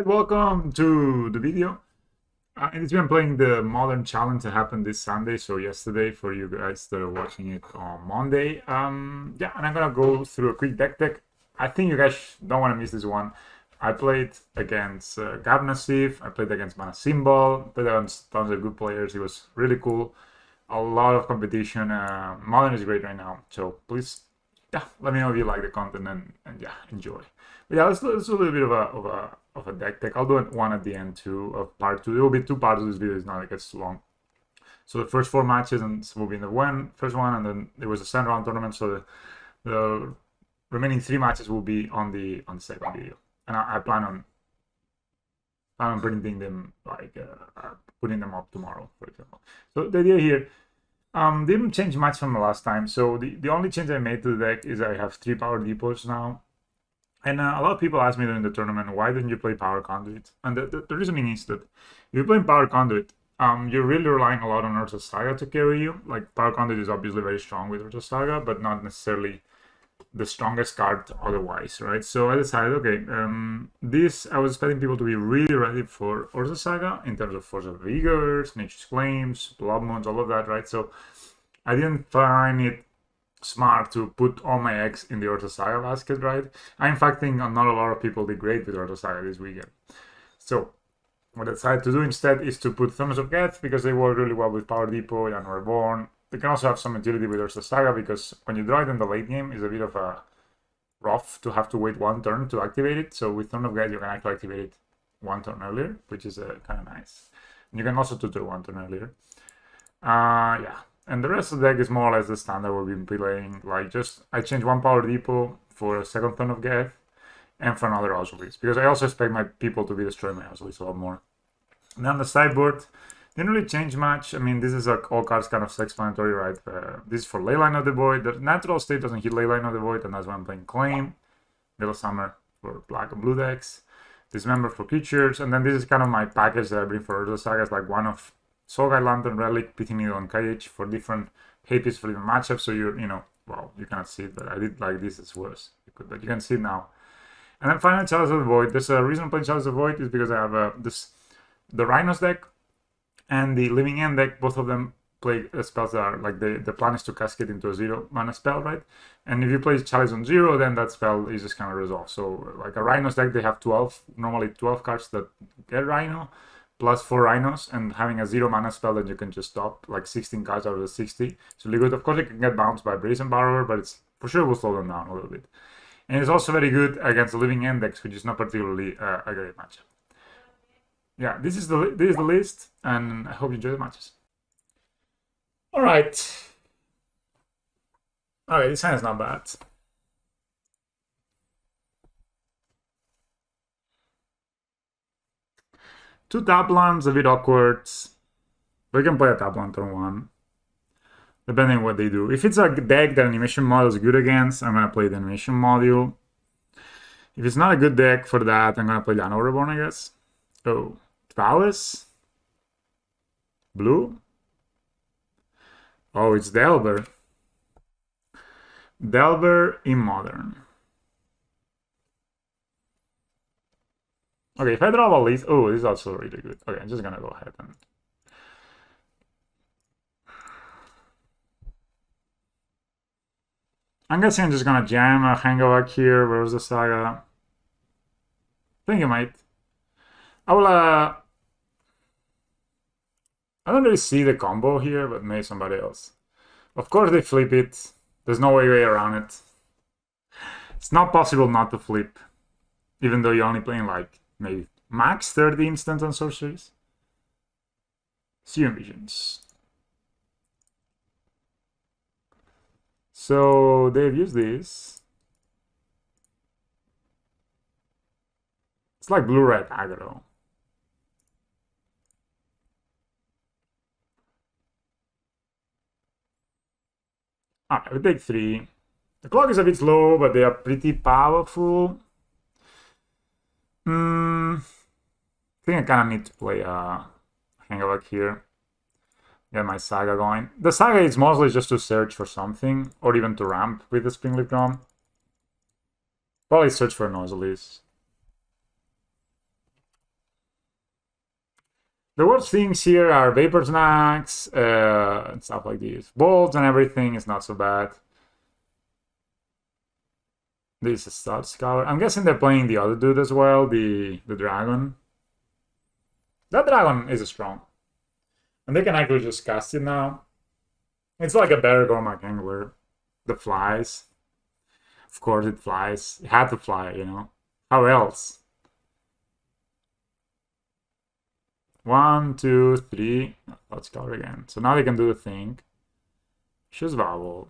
Welcome to the video. It's been playing the Modern Challenge that happened this Sunday, so yesterday for you guys that are watching it on Monday. Yeah, and I'm gonna go through a quick deck. I think you guys don't want to miss this one. I played against Nassif, I played against Mana Symbol, played against tons of good players. It was really cool. A lot of competition. Modern is great right now, so please, yeah, let me know if you like the content and yeah, enjoy. But yeah, let's do a little bit of a deck. I'll do one at the end too of part two. There will be two parts of this video. It's not like it's too long. So the first four matches and will be in the first one, and then there was a 7 round tournament. So the remaining 3 matches will be on the second video, and I plan on printing them like putting them up tomorrow, for example. So the idea here. Didn't change much from the last time. So the only change I made to the deck is I have 3 power depots now. And a lot of people ask me during the tournament, why didn't you play Power Conduit? And the reasoning is that if you're playing Power Conduit, you're really relying a lot on Urza Saga to carry you. Like, Power Conduit is obviously very strong with Urza Saga, but not necessarily the strongest card otherwise, right? So I decided, okay, I was expecting people to be really ready for Urza Saga in terms of Force of Vigors, Nature's Claims, Blood Moons, all of that, right? So I didn't find it smart to put all my eggs in the Urza Saga basket, right? I in fact think not a lot of people did great with Urza Saga this weekend. So what I decided to do instead is to put Thumbs of Geth because they work really well with Power Depot and Reborn. They can also have some utility with Urza Saga because when you draw it in the late game, it's a bit of a rough to have to wait 1 turn to activate it. So with Thumbs of Geth, you can actually activate it 1 turn earlier, which is kind of nice. And you can also tutor 1 turn earlier. Yeah. And the rest of the deck is more or less the standard we've been playing. Like, just I changed 1 Power Depot for a second Turn of Geth and for another Oswald, because I also expect my people to be destroying my Oswald a lot more. And then the sideboard didn't really change much. I mean, this is like all cards kind of self-explanatory, right? This is for Leyline of the Void. The natural state doesn't hit Leyline of the Void, and that's why I'm playing Claim. Middle Summer for black and blue decks. Dismember for creatures, and then this is kind of my package that I bring for Urza Saga. It's like one of Soulguide Lantern, Relic, Pity Needle, and KH for different hate for different matchups. So well, you cannot see it, but I did like this as worse. But you can see it now. And then finally, Chalice of the Void. There's a reason I'm playing Chalice of the Void is because I have the Rhinos deck and the Living End deck. Both of them play spells that are like the plan is to cascade into a 0 mana spell, right? And if you play Chalice on 0, then that spell is just kind of resolved. So like a Rhinos deck, they have normally 12 cards that get Rhino, plus 4 Rhinos, and having a 0 mana spell that you can just stop, like 16 cards out of the 60. So really good. Of course, it can get bounced by Brazen Borrower, but it's for sure will slow them down a little bit. And it's also very good against the Living End decks, which is not particularly a great matchup. Yeah, this is the list, and I hope you enjoy the matches. All right. Okay, this hand is not bad. 2 tap lands, a bit awkward. We can play a tap land turn 1, depending on what they do. If it's a deck that animation module is good against, I'm gonna play the animation module. If it's not a good deck for that, I'm gonna play Llano Reborn, I guess. Oh, Palace? Blue? Oh, it's Delver. Delver in Modern. Okay, if I draw a list, oh, this is also really good. Okay, I'm just gonna go ahead and I'm guessing I'm just gonna jam a Hangovac here. Where's the Saga? I think I might. I will, I don't really see the combo here, but maybe somebody else. Of course they flip it. There's no way around it. It's not possible not to flip, even though you're only playing like maybe max 30 instants and sorceries. Serum Visions. So they've used this. It's like blue-red aggro. Alright, we take 3. The clock is a bit slow, but they are pretty powerful. I think I kind of need to play a Hangovac here. Get my Saga going. The Saga is mostly just to search for something, or even to ramp with the Springleaf Drum. Probably search for Nozzles. The worst things here are vapor snacks and stuff like this. Bolts and everything is not so bad. This is Stud Scour. I'm guessing they're playing the other dude as well, the dragon. That dragon is strong. And they can actually just cast it now. It's like a better Gormak Angler. The flies. Of course it flies. It had to fly, you know. How else? 1, 2, 3. Let's go again. So now they can do the thing. Choose Vowel.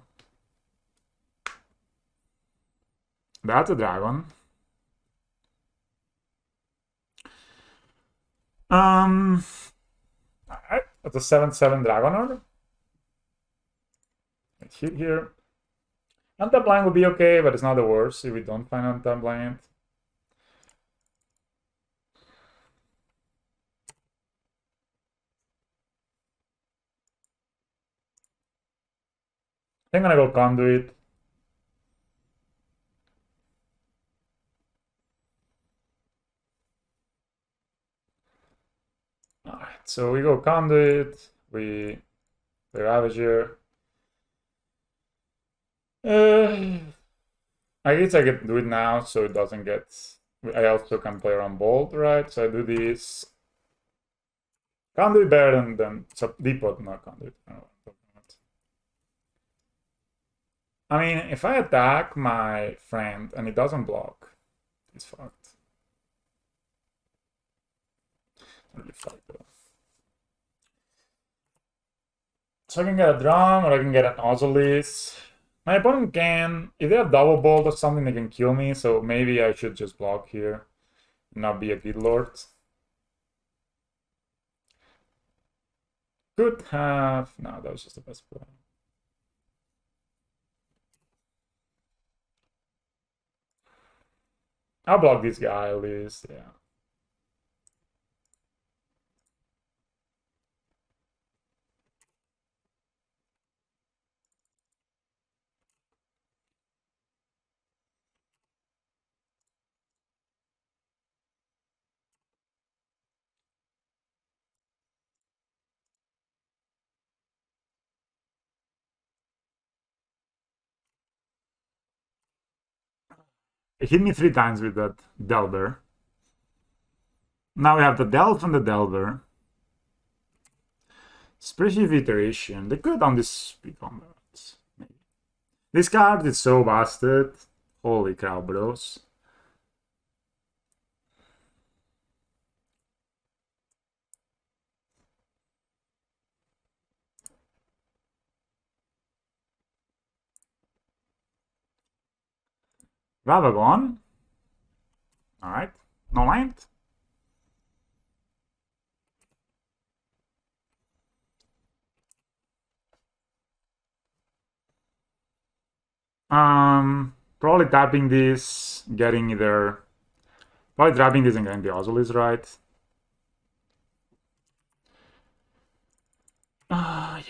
That's a dragon. Alright, that's a 7/7 dragon order. Let's hit here. Untap blind would be okay, but it's not the worst if we don't find untap blind. I'm gonna go Conduit. Alright, so we go Conduit, we play Ravager. I guess I can do it now so it doesn't get... I also can play around Bolt, right? So I do this. Conduit better than Depot, not Conduit. I mean, if I attack my friend and it doesn't block, it's fucked. Really fucked though. So I can get a drum or I can get an Ozolis. My opponent can, if they have double bolt or something, they can kill me, so maybe I should just block here and not be a Guild Lord. Could have... No, that was just the best play. I'll block this guy at least, yeah. It hit me 3 times with that Delver. Now we have the Delve and the Delver. Spreadsheet iteration. They could have done this speed combat. Maybe. This card is so busted. Holy cow, bros. Ravagon. Alright. No light. Probably tapping this, getting either... Probably tapping this and getting the Ozolis, right? Yeah.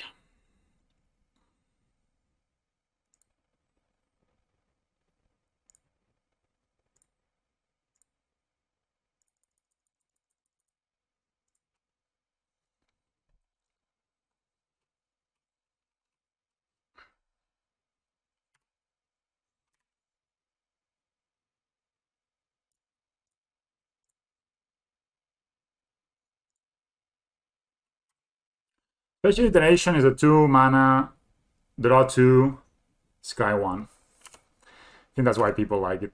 Special Iteration is a 2 mana, draw 2, Sky 1. I think that's why people like it.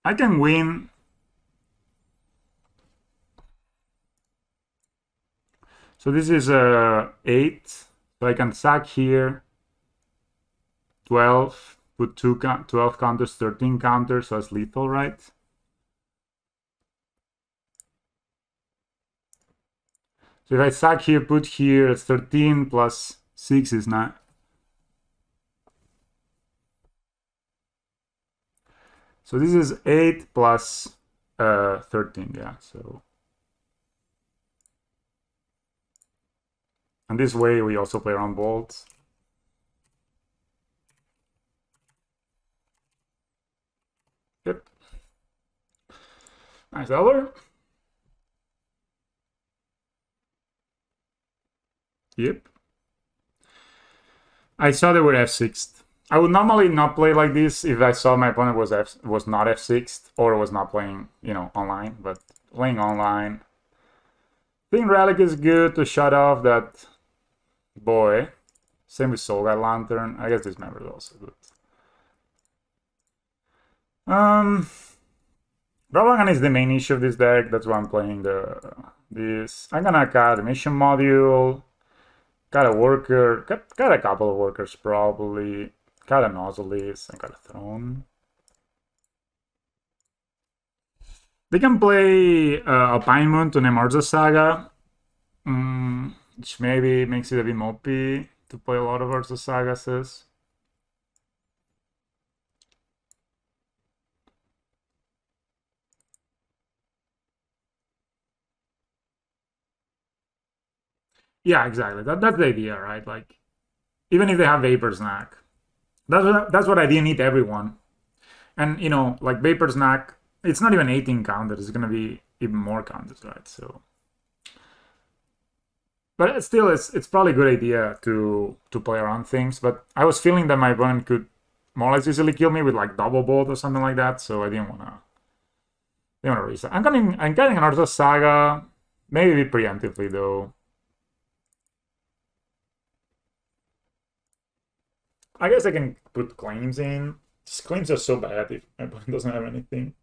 I can win. So this is 8. So I can sack here. 12. Put 12 counters, 13 counters. So it's lethal, right? So if I sack here, put here, it's 13 plus 6 is 9. So this is 8 plus 13, yeah, so... And this way we also play around bolts. Yep. Nice Delver. Yep. I saw they were F6'd. I would normally not play like this if I saw my opponent was not F6'd or was not playing, you know, online. But playing online, I think Relic is good to shut off that boy. Same with Soul Guide Lantern. I guess this member is also good. Dragon is the main issue of this deck. That's why I'm playing this. I'm gonna cut a mission module. Got a worker, got a couple of workers probably. Got a Nozzleis and got a Throne. They can play Alpine Moon to name Urza Saga, which maybe makes it a bit mopey to play a lot of Urza Sagas. Yeah, exactly. That's the idea, right? Like, even if they have Vapor Snack, that's what I didn't need everyone. And you know, like Vapor Snack, it's not even 18 counters. It's gonna be even more counters, right? So, but still, it's probably a good idea to play around things. But I was feeling that my opponent could more or less easily kill me with like double bolt or something like that. So I didn't wanna reset. I'm getting another Saga, maybe preemptively though. I guess I can put claims in. These claims are so bad if my opponent doesn't have anything.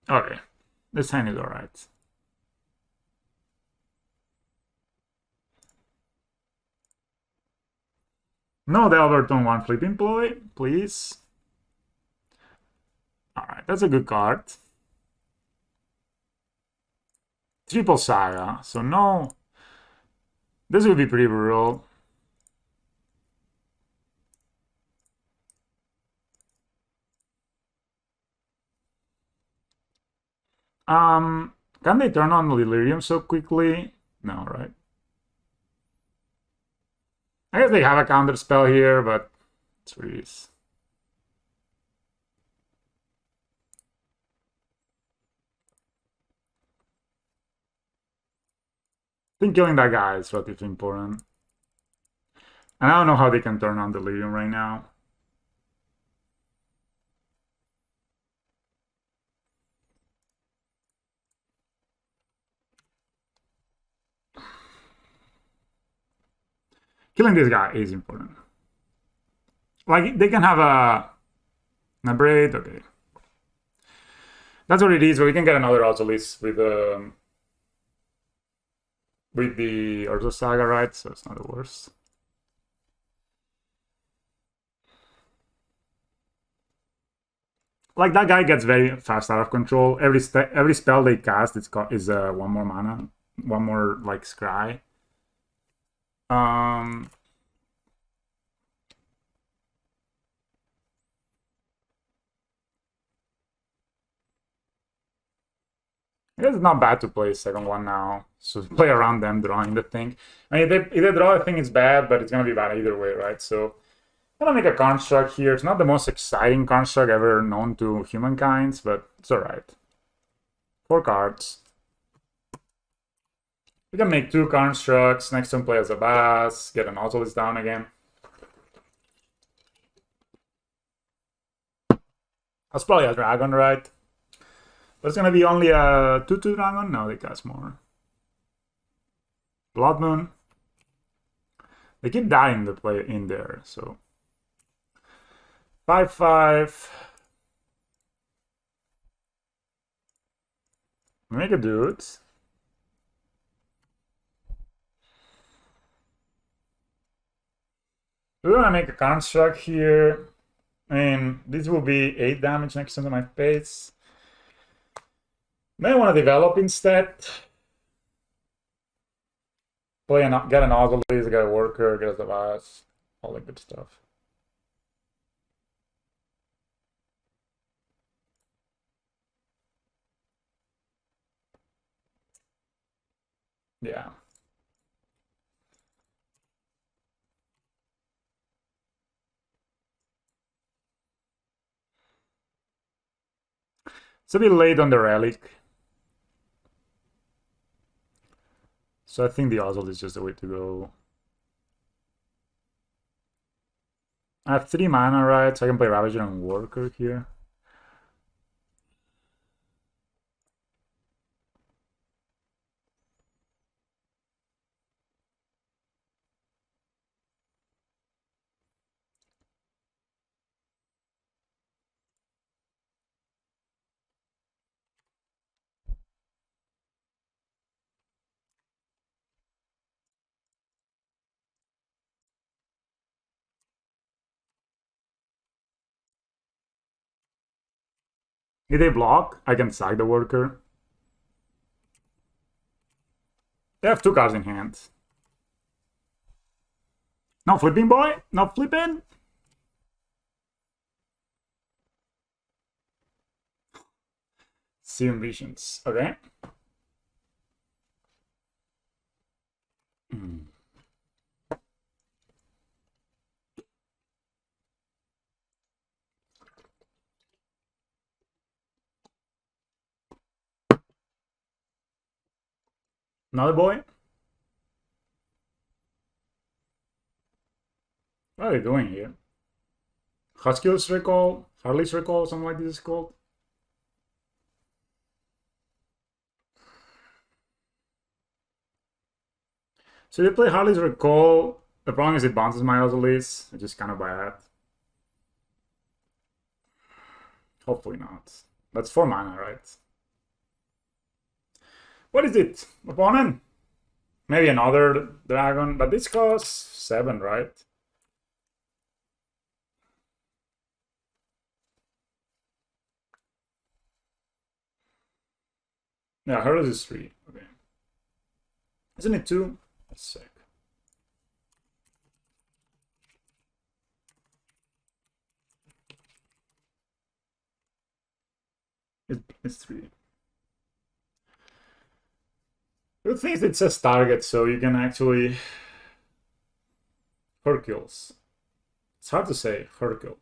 Okay, this hand is alright. No Delver turn 1 flip employ, please. Alright, that's a good card. Triple Saga, so no. This would be pretty brutal. Can they turn on Delirium so quickly? No, right? I guess they have a counter spell here, but it's freeze. I think killing that guy is relatively important. And I don't know how they can turn on Delirium right now. Killing this guy is important. Like, they can have a braid, okay. That's what it is, but we can get another Autolist with the Urza Saga, right? So it's not the worst. Like, that guy gets very fast out of control. Every spell they cast is one more mana, one more like scry. I guess it's not bad to play second one now. So play around them drawing the thing. I mean, if they draw the thing, it's bad, but it's gonna be bad either way, right? So I'm gonna make a construct here. It's not the most exciting construct ever known to humankind, but it's alright. 4 cards. We can make 2 constructs. Next turn play as a bass. Get an Autolist down again. That's probably a dragon, right? But it's gonna be only a 2/2 dragon? No, they cast more. Blood Moon. They keep dying to play in there, so 5/5. Make a dude. We're gonna make a construct here. I mean, this will be 8 damage next turn to my face. May want to develop instead. Get an Autolist, get a worker, get a device, all that good stuff. Yeah. It's a bit late on the relic. So I think the Oswald is just the way to go. I have 3 mana, right? So I can play Ravager and Worker here. If they block, I can sack the Worker. They have 2 cards in hand. No flipping, boy! No flipping! Serum Visions. Okay. Another boy? What are they doing here? Huskill's Recall? Harley's Recall? Something like this is called? So they play Harley's Recall. The problem is it bounces my Ozolis. I just kind of bad. Hopefully not. That's 4 mana, right? What is it, opponent? Maybe another dragon, but this costs 7, right? Yeah, hers is 3. Okay. Isn't it 2? That's sick. It's 3. The thing is, it says target, so you can actually Hercules. It's hard to say Hercule.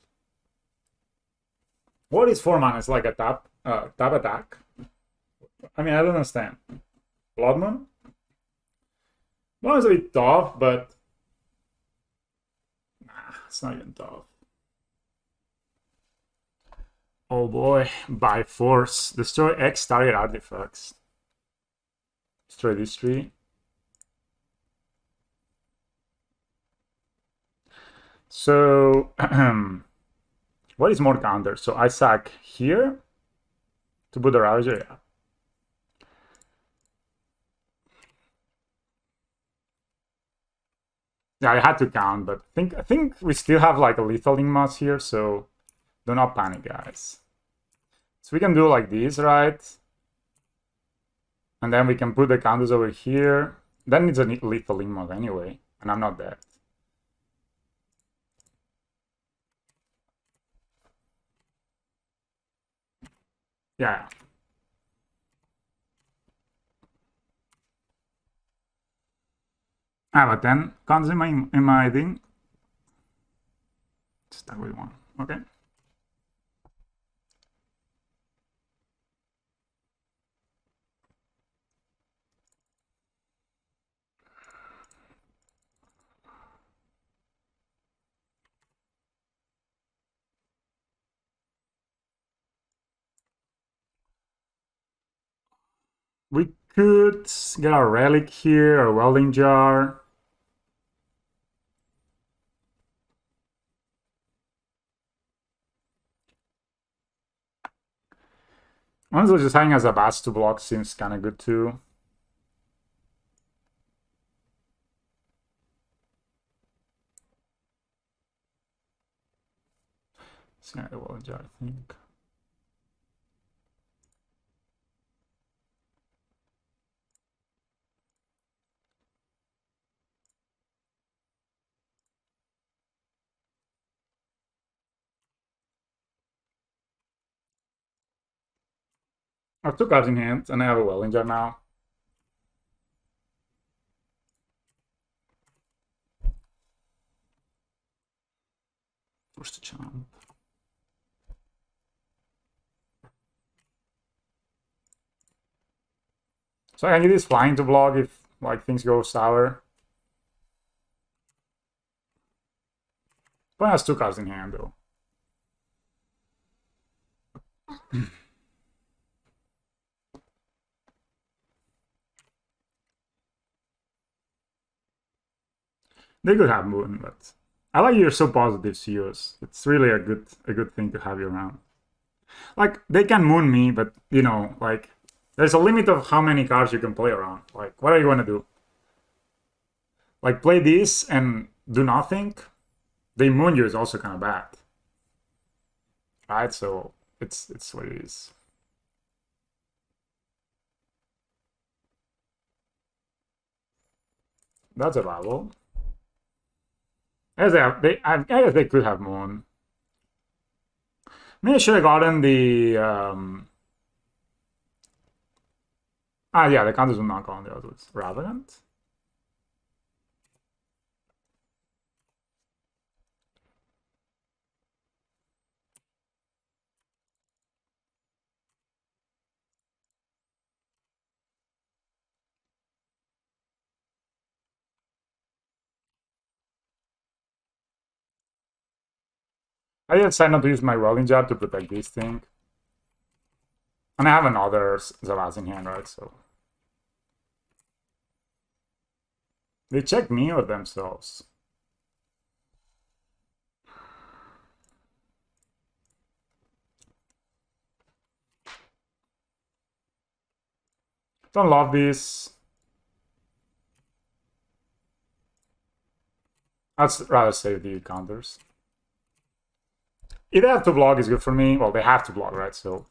What is 4 mana? It's like a tap attack. I mean, I don't understand. Blood Moon? Blood Moon is a bit tough, but nah, it's not even tough. Oh boy, by force. Destroy X target artifacts. Destroy this tree. So, what is more counter? So I sack here to put the Ravager. Yeah. Yeah, I had to count, but I think we still have like a lethal Yawgmoth here, so do not panic, guys. So we can do like this, right? And then we can put the counters over here. Then it's a lethal Yawgmoth anyway, and I'm not dead. Yeah. But then comes in my thing. Start with 1. Okay. We could get a relic here, a welding jar. Honestly, just having as a bats to block seems kind of good too. It's kind of welding jar, I think. I have 2 cards in hand, and I have a welding jar now. Push the champ. So I can get this flying to block if like things go sour. But has 2 cards in hand though. They could have Moon, but I like you're so positive, Seos. It's really a good thing to have you around. Like they can Moon me, but you know, like there's a limit of how many cards you can play around. Like what are you gonna do? Like play this and do nothing? They Moon you is also kind of bad, right? So it's what it is. That's a rival. As I guess they could have Moon. Maybe I should have gotten the yeah, the counters will not go on the others. Ravenant? I decided not to use my rolling jab to protect this thing. And I have another Zavaz in hand, right? So they check me or themselves. Don't love this. I'd rather save the counters. If they have to block, is good for me. Well, they have to block, right? So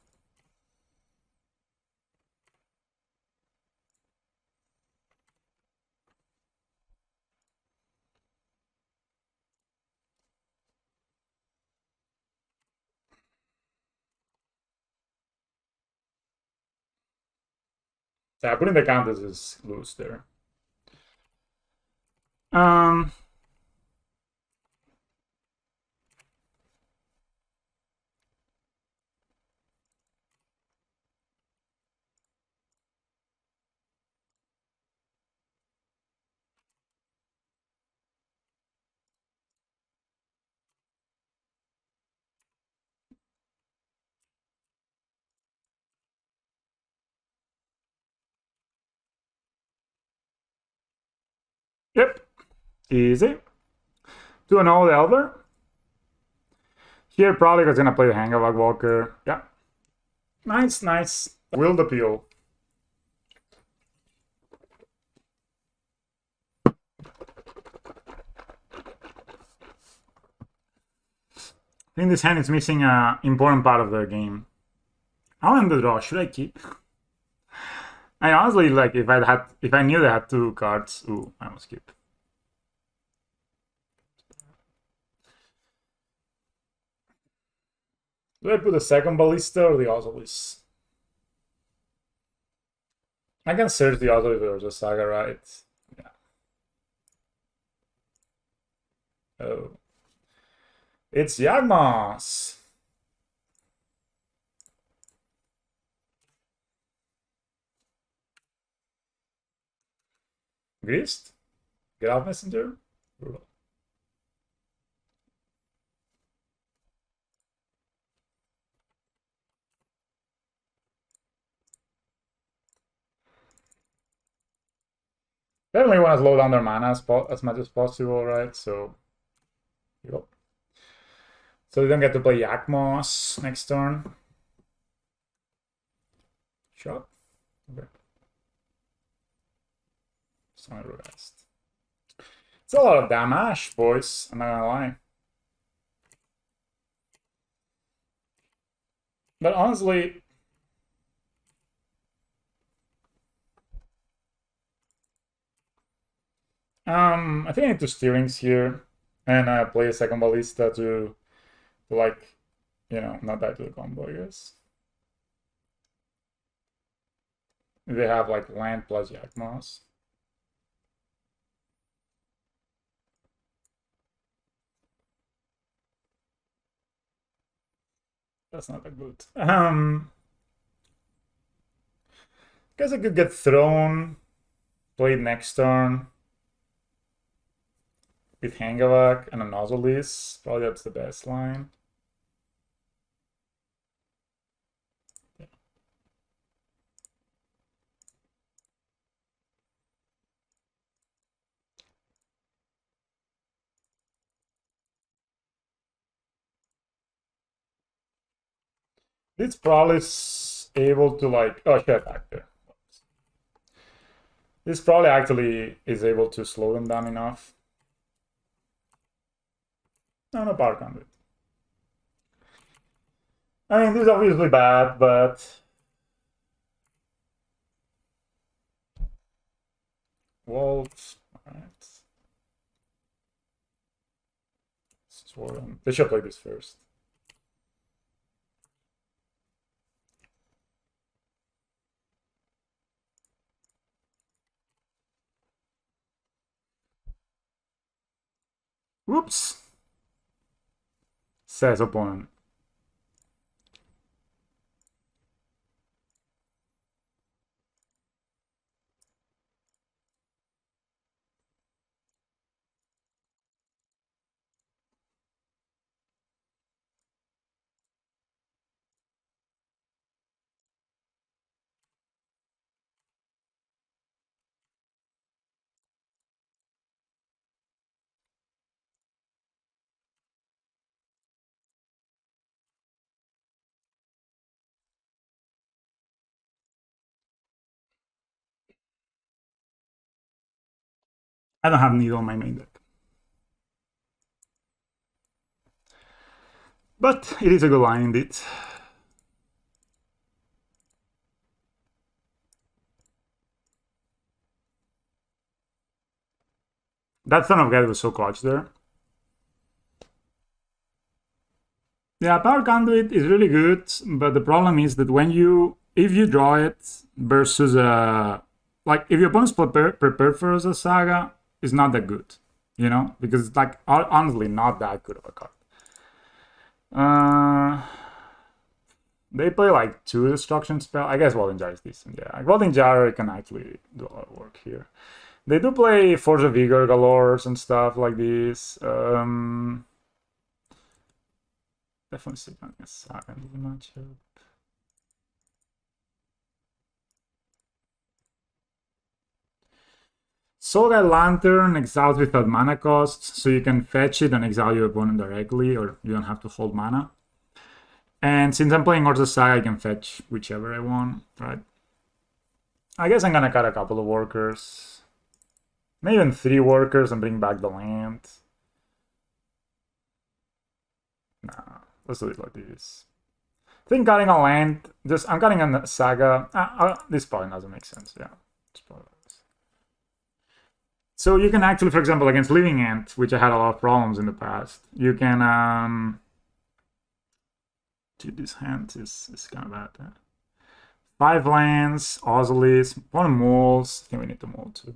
yeah, putting the counters is loose there. Yep, easy. 2-0 Delver. Here probably was gonna play Hang of Walker. Yeah. Nice, nice. Willed appeal. I think this hand is missing an important part of the game. I don't know the draw. Should I keep? I honestly like if I knew they had 2 cards. Ooh, I must skip. Do I put the second ballista or the Ozolis? I can search the Ozolis or the Saga, right? Yeah. Oh. It's Yawgmoth! Grist? Get out, Messenger? Definitely want to slow down their mana as much as possible, right? So, yep. So they don't get to play Yawgmoth next turn. Shot. Okay. Rest. It's a lot of damage, boys. I'm not gonna lie. But honestly, I think I need 2 steerings here, and play a second ballista to like, you know, not die to the combo, I guess. They have like land plus Yawgmoth. That's not that good. Guess I could get thrown, played next turn with Hangavak and a Nozzleis. Probably that's the best line. It's probably able to like, oh shit, back there. This probably actually is able to slow them down enough. No power conduit. I mean, this is obviously bad, but Wolves, alright. Swarm. They should play this first. Whoops. Says opponent. I don't have Needle on my main deck. But it is a good line indeed. That Son of God was so clutch there. Yeah, Power Conduit is really good, but the problem is that if you draw it versus like if your opponent's prepared for a Saga, it's not that good, you know, because it's like honestly not that good of a card. They play like 2 destruction spell. I guess Welding Jar is decent. Yeah, Welding Jar can actually do a lot of work here. They do play Force of Vigor galores and stuff like this. Definitely sit on a Saga in the matchup. Soulguide Lantern exiles without mana costs, so you can fetch it and exile your opponent directly, or you don't have to hold mana. And since I'm playing Urza Saga, I can fetch whichever I want, right? I guess I'm gonna cut a couple of workers. Maybe even 3 workers and bring back the land. Nah, let's do it like this. I think cutting a land, I'm cutting a Saga. This probably doesn't make sense, yeah. So you can actually, for example, against Living Ant, which I had a lot of problems in the past, you can dude, this hand is kind of bad. 5 lands, Ozelis, 1 moles. I think we need to mole too.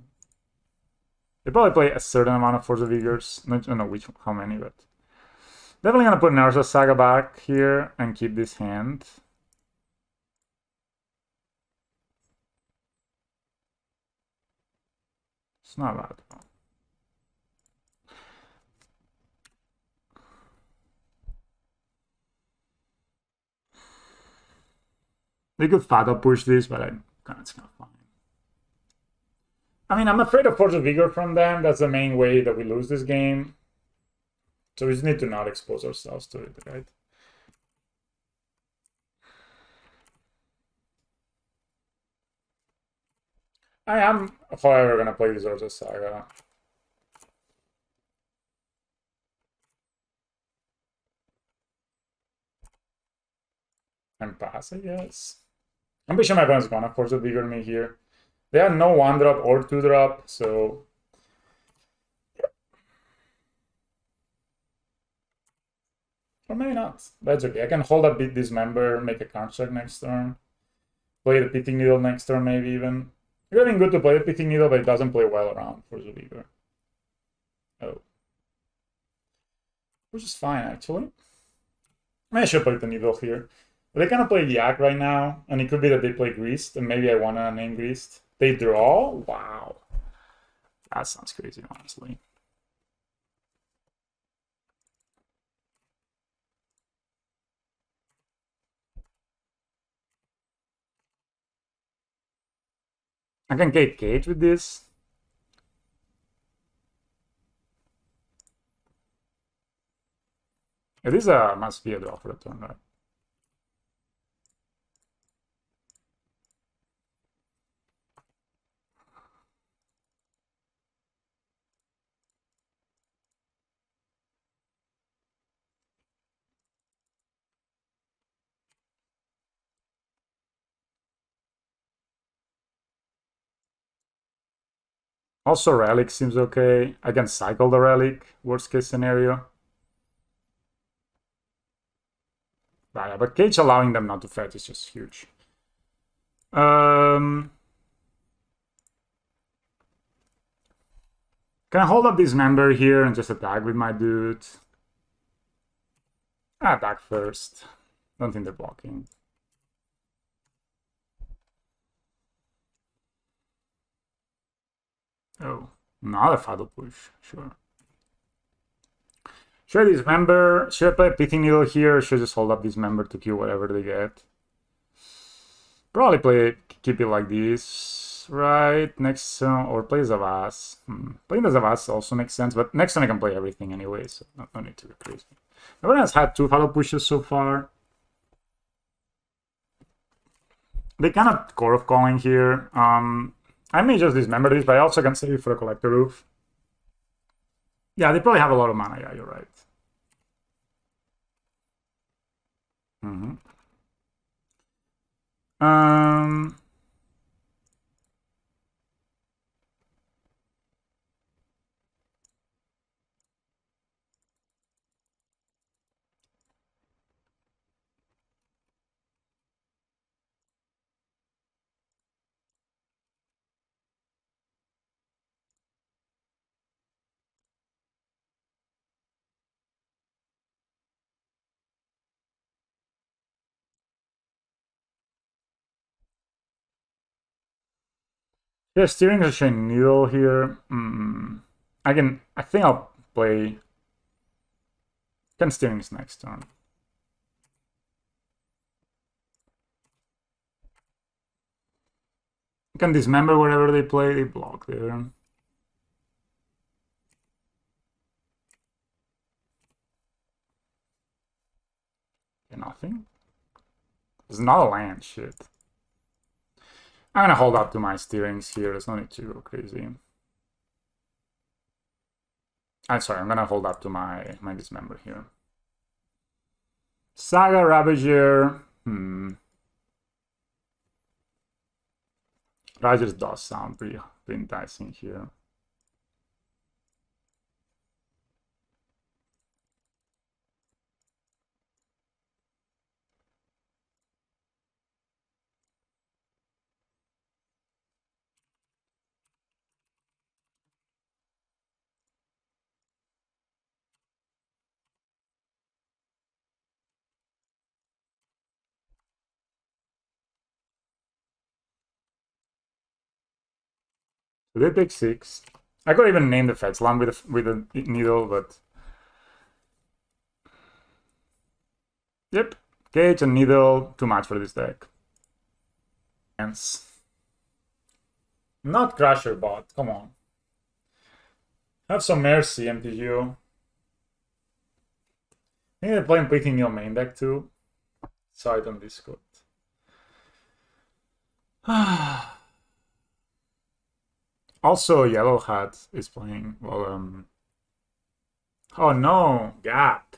They probably play a certain amount of Force of Vigors. I don't know how many, but definitely gonna put Urza Saga back here and keep this hand. It's not bad. They could Fatal push this, but it's kind of fine. I mean, I'm afraid of Force of Vigor from them. That's the main way that we lose this game. So we just need to not expose ourselves to it, right? I am, however, gonna play this Urza Saga. And pass, I guess. I'm pretty sure my opponent's gonna Force of Vigor me here. They have no 1-drop or 2-drop, so... Or maybe not. That's okay. I can hold up, beat Dismember, make a construct next turn. Play the Pitting Needle next turn, maybe even. It would have been good to play the Pitting Needle, but it doesn't play well around Force of Vigor. Oh. Which is fine, actually. I should play the Needle here. They kind of play Yak right now, and it could be that they play Greased, and maybe I want to name Greased. They draw? Wow. That sounds crazy, honestly. I can get Cage with this. It is a must be a draw for the turn, right? Also, Relic seems okay. I can cycle the Relic, worst case scenario. But Cage allowing them not to fetch is just huge. Can I hold up this member here and just attack with my dude? Attack first. Don't think they're blocking. Oh, another Fatal Push, sure. Should I dismember? Should I play a Pithing Needle here, or should I just hold up this member to kill whatever they get? Probably keep it like this, right? Next, or play Zavas. Playing the Zavas also makes sense, but next turn I can play everything anyway, so no need to be crazy. Everyone has had 2 Fatal Pushes so far. They kind of core of calling here. I may just dismember this, but I also can save it for a Collector Roof. Yeah, they probably have a lot of mana. Yeah, you're right. Um, yeah, steering a Shane Needle here. I think I'll play. Can steering's next turn. Can dismember wherever they play. They block there. Okay, nothing. There's not a land. Shit. I'm gonna hold up to my steerings here. There's no need to go crazy. I'm sorry. I'm gonna hold up to my dismember here. Saga Ravager. Ravager does sound pretty enticing here. So they take 6. I could even name the fetch land with a needle, but yep, Cage and Needle, too much for this deck. Not Crusher bot, come on. Have some mercy, MTU. I think they're playing Pithing Needle main deck too. Saw it on Discord. Also, Yellow Hat is playing. Well, oh no, Gap.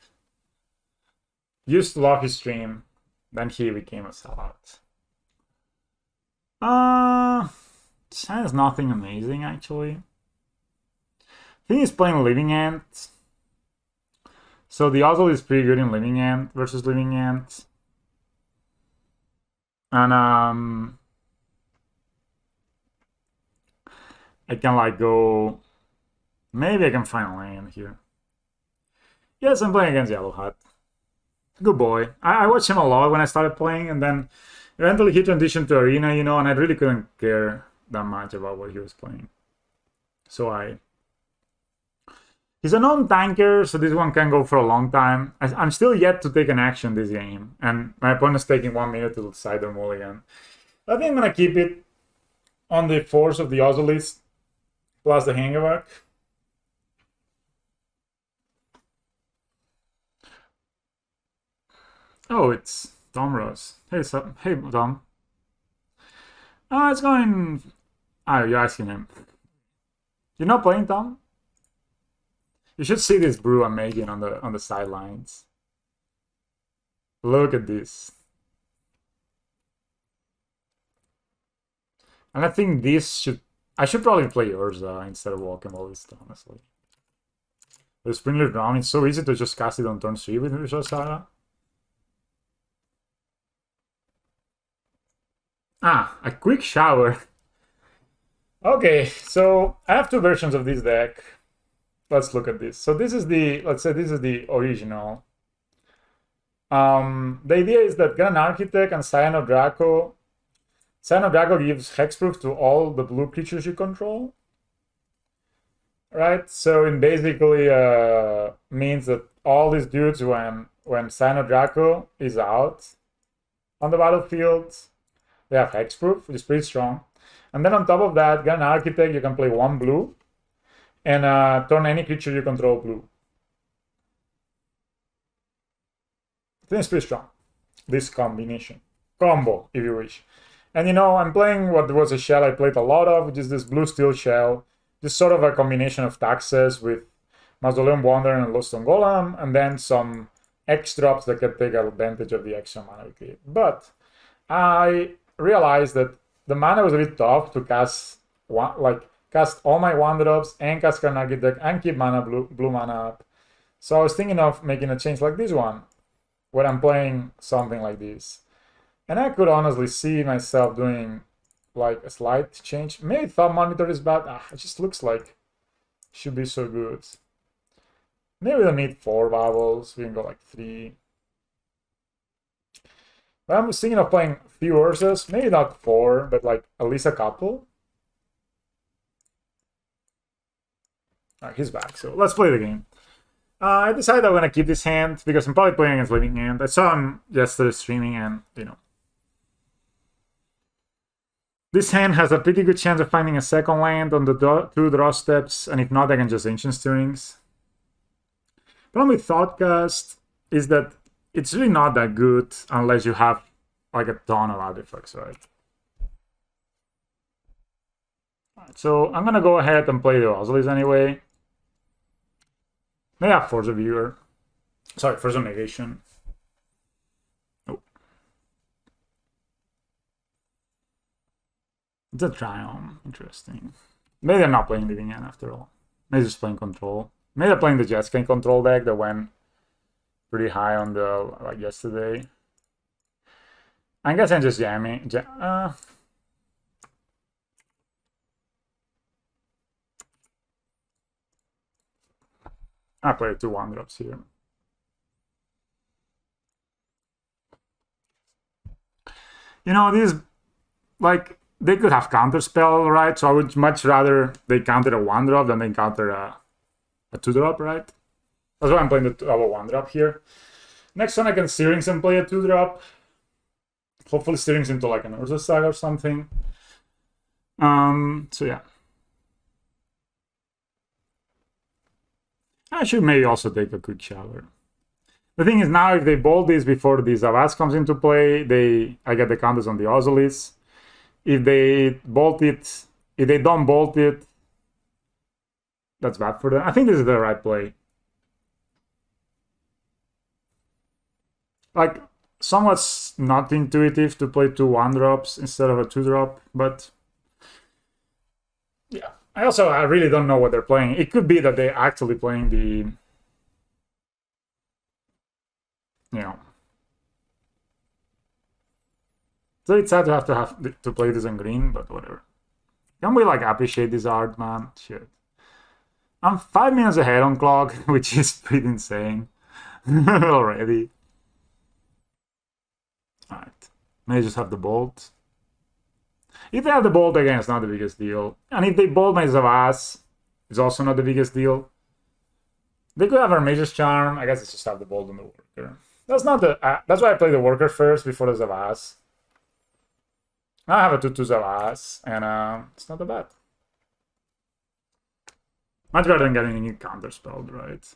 Used to love his stream, then he became a sellout. Sounds nothing amazing actually. I think he's playing Living Ant. So the Ozzel is pretty good in Living Ant versus Living Ant. And I can like go. Maybe I can find a land here. Yes, I'm playing against Yellow Hat. Good boy. I watched him a lot when I started playing, and then eventually he transitioned to Arena, you know, and I really couldn't care that much about what he was playing. So he's a non-tanker, so this one can go for a long time. I'm still yet to take an action this game, and my opponent's taking 1 minute to decide their mulligan. I think I'm gonna keep it on the force of the Ozolist plus the Hangavak. Oh, it's Tom Ross. Hey, hey, Tom. Oh, it's going. Oh, you're asking him. You're not playing, Tom? You should see this brew I'm making on the sidelines. Look at this. And I think I should probably play Urza instead of Yawgmoth, honestly. The Sprinkler Drown, it's so easy to just cast it on turn 3 with Visual Saga. Ah, a quick shower. Okay, so I have two versions of this deck. Let's look at this. So this is let's say this is the original. The idea is that Grand Architect and Cyano Draco gives hexproof to all the blue creatures you control. Right? So it basically means that all these dudes, when Cyano Draco is out on the battlefield, they have hexproof, which is pretty strong. And then on top of that, Grand Architect, you can play 1 blue and turn any creature you control blue. I think it's pretty strong, this combination. Combo, if you wish. And you know, I'm playing what was a shell I played a lot of, which is this blue steel shell. This sort of a combination of taxes with Mausoleum Wanderer and Lowstone Golem, and then some X drops that can take advantage of the extra mana we create. But I realized that the mana was a bit tough to cast all my 1-drops and cast Grand Architect and keep blue mana up. So I was thinking of making a change like this one, where I'm playing something like this. And I could honestly see myself doing like a slight change. Maybe Thumb Monitor is bad. It just looks like it should be so good. Maybe we don't need 4 bubbles. We can go like 3. But I'm thinking of playing a few Urzas. Maybe not 4, but like at least a couple. Alright, he's back. So let's play the game. I decided I'm going to keep this hand because I'm probably playing against Living Hand. I saw him yesterday streaming and, you know. This hand has a pretty good chance of finding a second land on the 2 draw steps, and if not, I can just Ancient Stirrings. The problem with Thoughtcast is that it's really not that good unless you have like a ton of artifacts, right? Alright, so I'm gonna go ahead and play the Ozolist anyway. Maybe I have Force of Viewer. Sorry, Force of Negation. Oh. It's a Triumph. Interesting. Maybe they're not playing Living End after all. Maybe just playing Control. Maybe they're playing the Jeskai Control deck that went pretty high on the like yesterday. I guess I'm just jamming. I play 2 1-drops here. You know, these like they could have counterspell, right? So I would much rather they counter a 1-drop than they counter a 2-drop, right? That's why I'm playing the double 1-drop here. Next one I can Searings and play a 2-drop. Hopefully Searings into like an Urza Saga or something. So yeah. I should maybe also take a quick shower. The thing is now if they bolt this before this Avast comes into play, I get the counters on the Ozolist. If they bolt it, if they don't bolt it, that's bad for them. I think this is the right play. Like, somewhat not intuitive to play 2 1-drops instead of a 2-drop, but yeah. I really don't know what they're playing. It could be that they're actually playing the, you know. So it's sad to have to play this in green, but whatever. Can we like appreciate this art, man? Shit. I'm 5 minutes ahead on clock, which is pretty insane already. Alright. May just have the bolt. If they have the bolt again, it's not the biggest deal. And if they bolt my Zavas, it's also not the biggest deal. They could have our Mage's Charm. I guess it's just have the bolt on the worker. That's not the. That's why I play the worker first before the Zavas. Now I have a 2/2 Zavas, and it's not that bad. Much better than getting any counter spelled, right?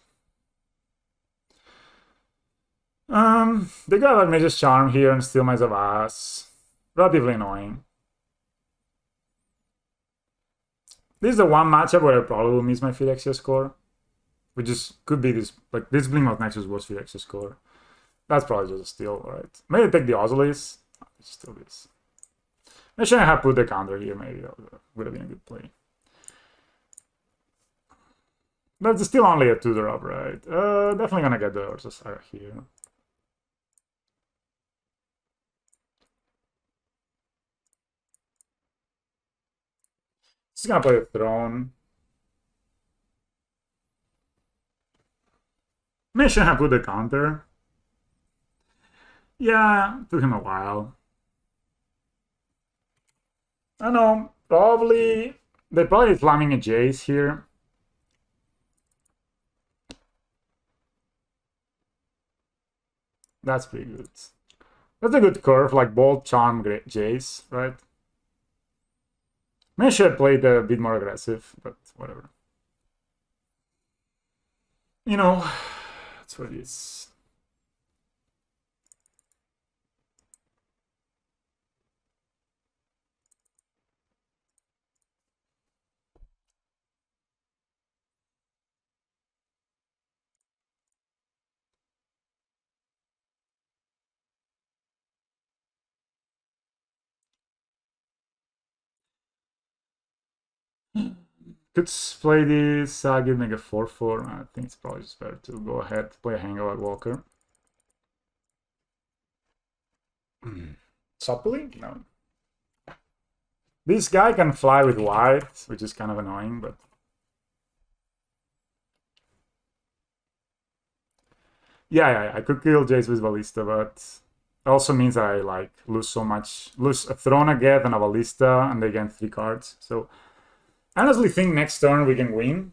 They could have a Mage's Charm here and steal my Zavas. Relatively annoying. This is the one matchup where I probably will miss my Phyrexia score. Which is, could be this, like, this Blinkmoth Nexus was Phyrexia score. That's probably just a steal, right? Maybe take the Ozolis. Still this. I shouldn't have put the counter here, maybe. That would have been a good play. But it's still only a 2-drop, right? Definitely gonna get the Ursasara here. Just gonna play the Throne. Maybe I shouldn't have put the counter. Yeah, took him a while. I don't know, probably... They're probably slamming a Jace here. That's pretty good. That's a good curve, like Bolt, Charm, Jace, right? Maybe I should have played a bit more aggressive, but whatever. You know, that's what it is. Could play this, give me a 4/4. I think it's probably just better to go ahead, play a Hangout Walker. Soppily? No. This guy can fly with white, which is kind of annoying, but... Yeah, I could kill Jace with Ballista, but... It also means that I, like, lose so much... Lose a Throne again and a Ballista, and they gain 3 cards, so... I honestly think next turn we can win.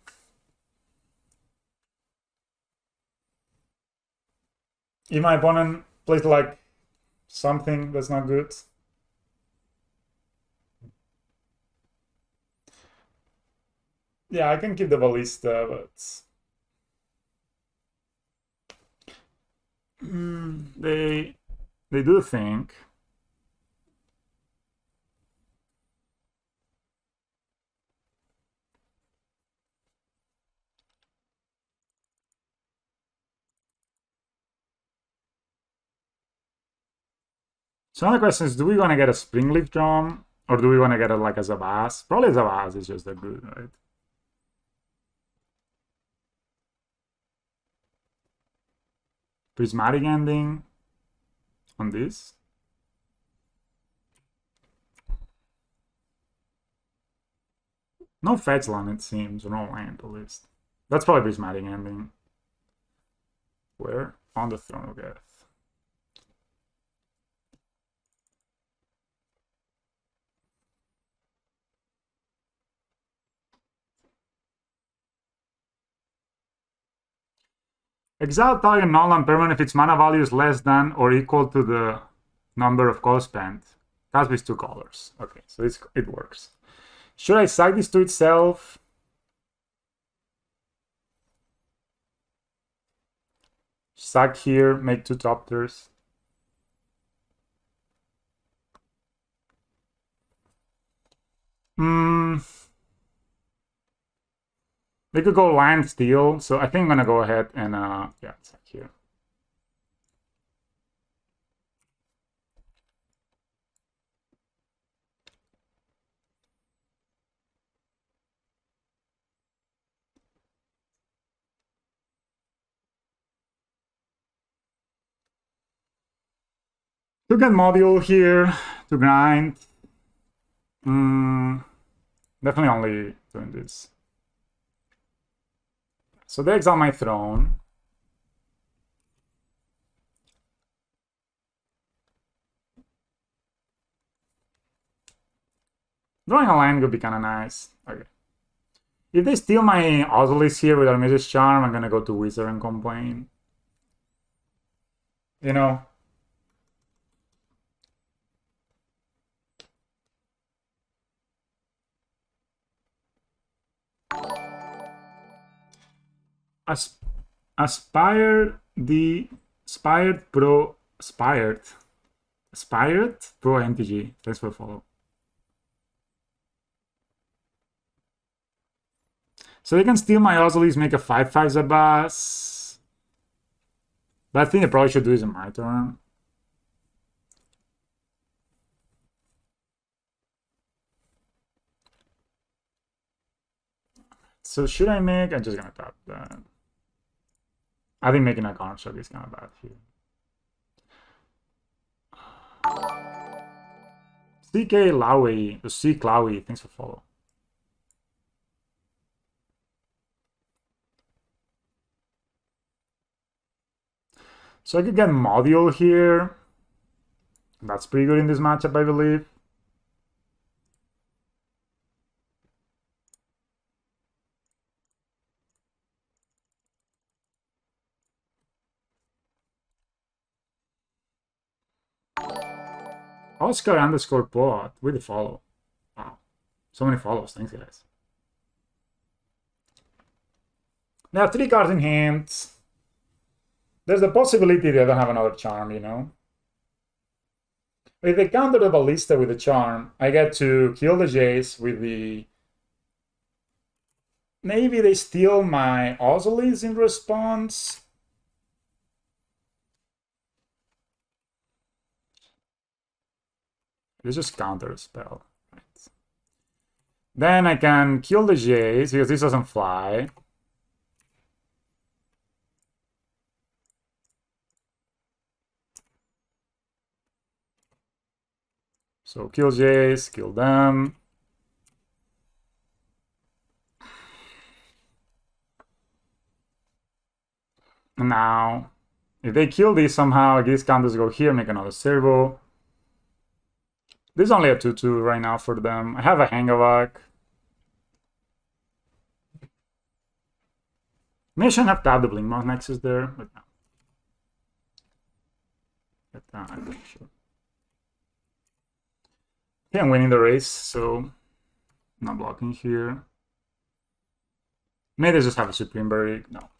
If my opponent plays like something that's not good. Yeah, I can keep the Ballista, but... They do think... So now the question is, do we want to get a Springleaf Drum? Or do we want to get like a Zavas? Probably Zavas is just that good, right? Prismatic Ending on this. No fetch land, it seems, or no land at least. That's probably Prismatic Ending. Where? On the Throne of Death. Exile target non-land permanent if its mana value is less than or equal to the number of colors spent. Cast with 2 colors. Okay, so it works. Should I sack this to itself? Sack here, make 2 chapters. They could go land steal, so I think I'm gonna go ahead and yeah, sack here. To get module here to grind. Definitely only doing this. So they exile my Throne. Drawing a line would be kind of nice. Okay. If they steal my Osiris here with Armistice Charm, I'm gonna go to Wizard and complain. You know? Aspired Pro MTG. Thanks for the follow. So they can steal my Osiris, make a 5/5 Zabas. But I think I probably should do this in my turn. So should I make? I'm just gonna tap that. I think making a construct is kind of bad here. CK Lowy, C Clowy, thanks for follow. So I could get Module here. That's pretty good in this matchup, I believe. Oscar underscore bot with the follow. Wow. So many follows. Thanks, guys. They have 3 cards in hand. There's the possibility they don't have another charm, you know? If they counter the Ballista with the charm, I get to kill the Jace with the... Maybe they steal my Osiris in response. Let's just counter a spell. Right. Then I can kill the Jace because this doesn't fly. So kill Jace, kill them. And now, if they kill these somehow, these counters go here, make another servo. This is only a 2/2 right now for them. I have a Hangavak. Maybe I shouldn't have tapped the Blinkmoth Nexus there, but no. But, I'm pretty sure. Yeah, I'm winning the race, so I'm not blocking here. Maybe they just have a Supreme Berry. No.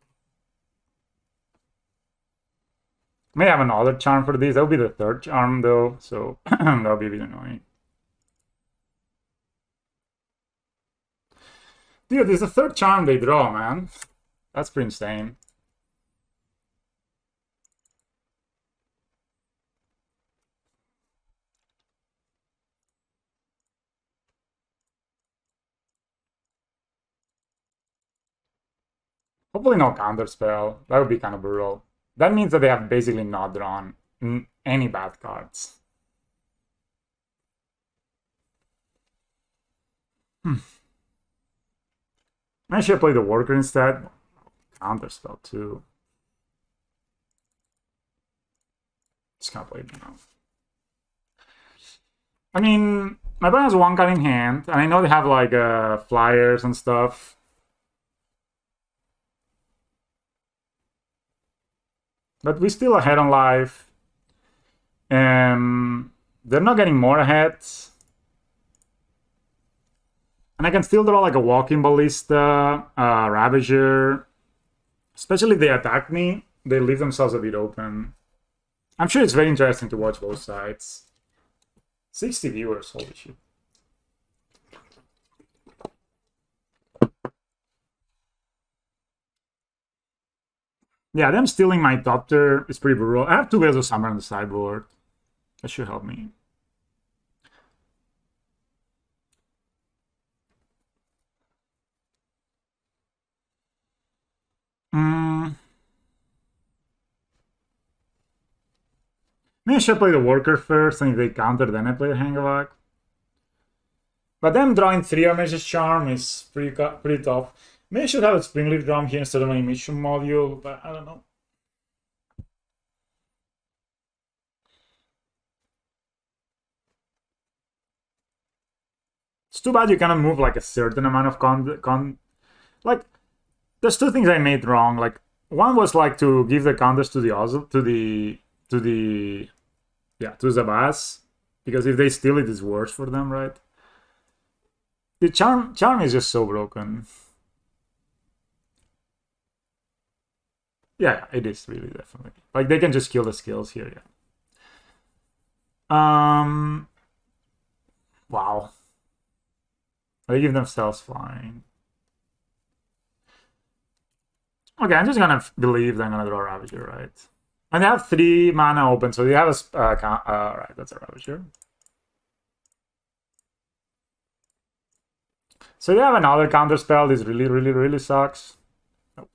May have another charm for this. That would be the 3rd charm, though, so that would be a bit annoying. Dude, this is the 3rd charm they draw, man. That's pretty insane. Hopefully no counterspell. That would be kind of brutal. That means that they have basically not drawn any bad cards. I should play the Worker instead. Counterspell too. Just gonna play it now. I mean, my opponent has 1 card in hand, and I know they have like flyers and stuff. But we're still ahead on life. They're not getting more ahead. And I can still draw like a Walking Ballista, Ravager. Especially if they attack me, they leave themselves a bit open. I'm sure it's very interesting to watch both sides. 60 viewers, holy shit. Yeah, them stealing my Doctor is pretty brutal. I have 2 Veils of Summer on the sideboard. That should help me. Maybe I should play the Worker first, and if they counter, then I play the Hangavak. But them drawing 3 Armistice Charm is pretty tough. Maybe I should have a Springleaf Drum here instead of an Emission Module, but I don't know. It's too bad you cannot move like a certain amount of like, there's two things I made wrong. Like, one was like to give the counters to the Zabas, because if they steal it, it's worse for them, right? The charm is just so broken. Yeah, it is really, definitely. Like, they can just kill the skills here, yeah. Wow. They give themselves flying. Okay, I'm just gonna believe they're gonna draw a Ravager, right? And they have 3 mana open, so they have a alright, that's a Ravager. So they have another counter spell. This really sucks. Nope.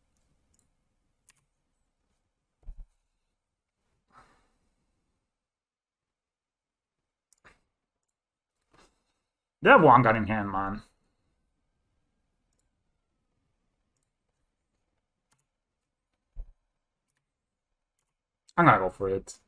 They have 1 gun in hand, man. I'm gonna go for it.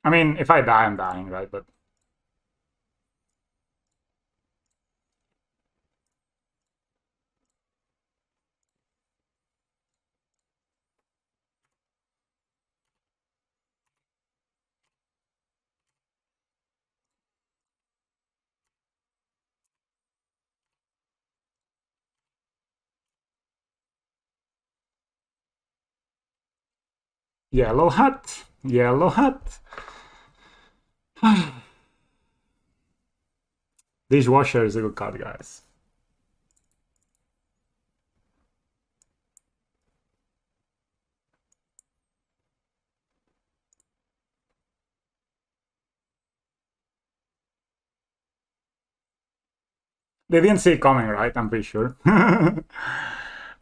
I mean, if I die, I'm dying, right? But yellow hat. Dishwasher is a good card, guys. They didn't see it coming, right? I'm pretty sure.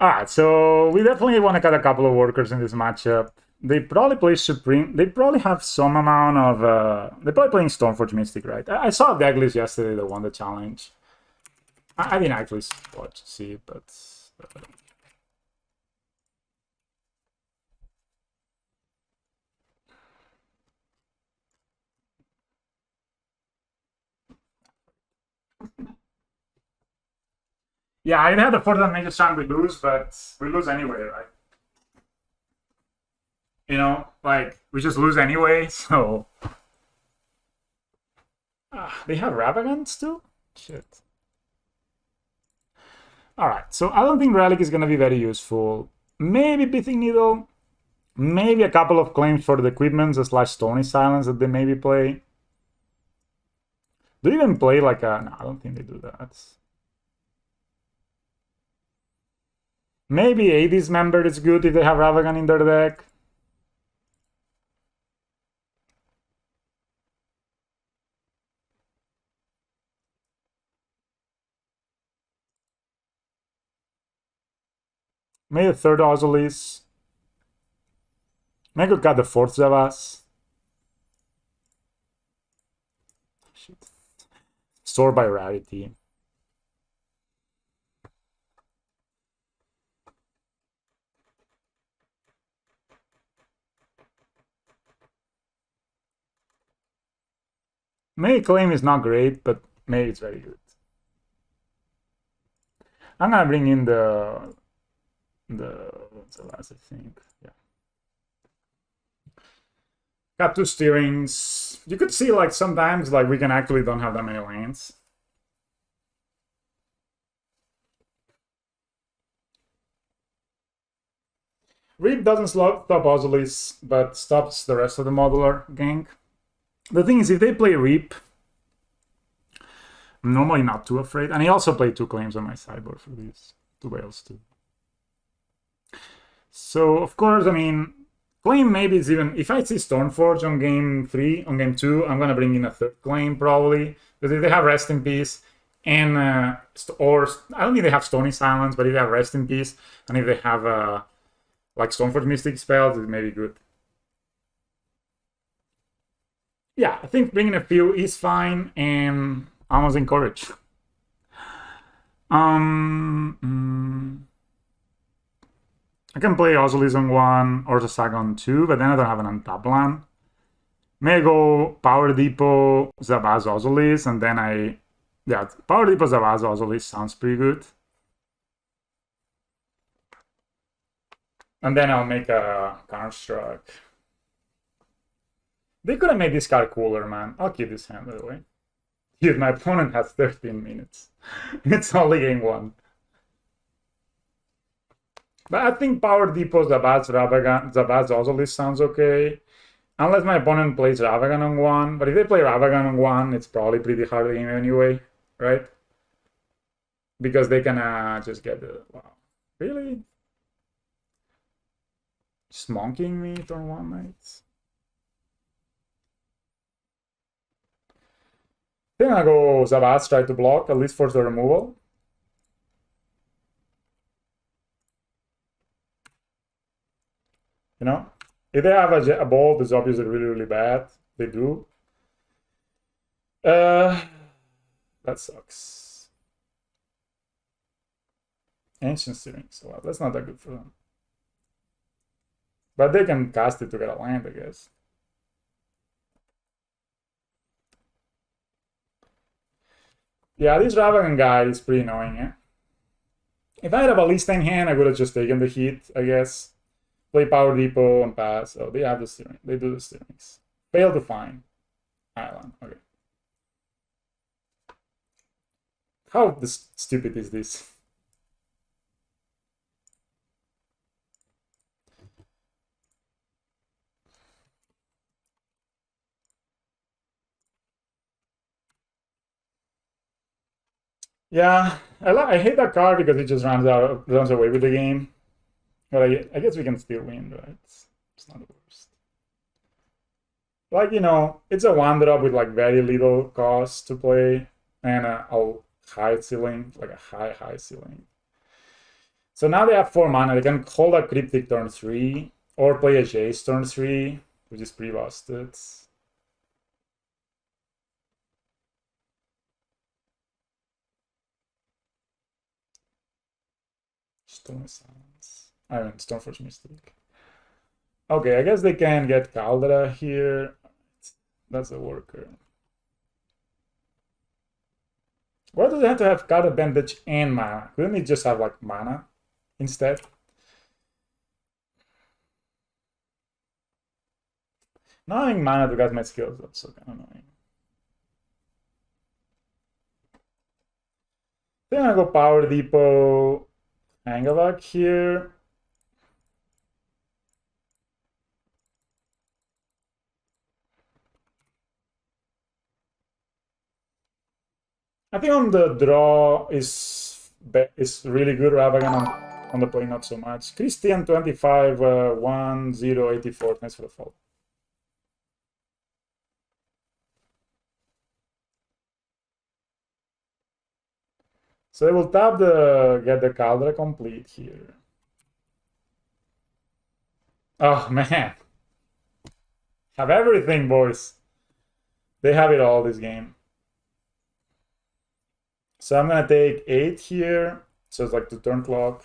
Alright, so we definitely want to cut a couple of workers in this matchup. They probably play Supreme. They probably have some amount of... they're probably playing Stormforge Mystic, right? I saw a deck list yesterday that won the challenge. I didn't actually see it, but... yeah, I had a 4th major chance we lose, but we lose anyway, right? You know, like, we just lose anyway, so... they have Ravagants too? Shit. Alright, so I don't think Relic is going to be very useful. Maybe Pithing Needle. Maybe a couple of claims for the equipment / Stony Silence that they maybe play. Do you even play like a... No, I don't think they do that. Maybe a Dismembered is good if they have Ravagan in their deck. Maybe the 3rd Ozolis. Maybe we got the 4th Zavas. Shit. Sort by rarity. May claim is not great, but May it's very good. I'm gonna bring in the what's the last, I think. Yeah. Got 2 steerings. You could see like sometimes like we can actually don't have that many lanes. Reap doesn't stop Ozolis, but stops the rest of the modular gang. The thing is, if they play Reap, I'm normally not too afraid. And he also played 2 claims on my sideboard for these 2 whales too. So, of course, I mean, claim maybe it's even... If I see Stormforge on game 3, on game 2, I'm going to bring in a 3rd claim probably. Because if they have Rest in Peace, and... or, I don't think they have Stony Silence, but if they have Rest in Peace, and if they have, like, Stormforge Mystic spells, it may be good. Yeah, I think bringing a few is fine, and almost encourage. I can play Ozolis on 1 or Saga on 2, but then I don't have an untap land. May I go Power Depot, Zabaz, Ozolis, and then yeah, Power Depot, Zabaz, Ozolis sounds pretty good. And then I'll make a Construct. They could have made this card cooler, man. I'll keep this hand, by the way. Dude, my opponent has 13 minutes. It's only game 1. But I think Power Depot, Zabaz, Ozolis sounds okay. Unless my opponent plays Ravagan on 1. But if they play Ravagan on 1, it's probably pretty hard game anyway, right? Because they can just get the... Wow. Really? Just monkeying me turn 1, mates? Then I go Zabaz, try to block, at least for the removal. You know? If they have a bolt, it's obviously really, really bad. They do. That sucks. Ancient Steering, so that's not that good for them. But they can cast it to get a land, I guess. Yeah, this Ravagan guy is pretty annoying, eh? If I had a Ballista in hand, I would have just taken the hit, I guess. Play Power Depot and pass. Oh, they have the steering. They do the steerings. Fail to find island. Okay. How stupid is this? Yeah, I hate that card because it just runs away with the game. But I guess we can still win, right? It's not the worst. Like, you know, it's a 1-drop with like very little cost to play and a high ceiling, like a high ceiling. So now they have 4 mana. They can hold a Cryptic turn 3 or play a Jace turn 3, which is pretty busted. Stone Silence. I mean, Stoneforge Mystic. Okay, I guess they can get Caldera here. That's a worker. Why do they have to have card advantage and mana? Couldn't they just have like mana instead? Not having mana to get my skills, that's so kind of annoying. Then I go Power Depot, Angavak here. I think on the draw is really good. Ravagan on the play, not so much. Christian 25 1084. Thanks for the follow. So they will tap get the Caldera complete here. Oh man. Have everything, boys. They have it all this game. So I'm gonna take 8 here. So it's like 2 turn clock.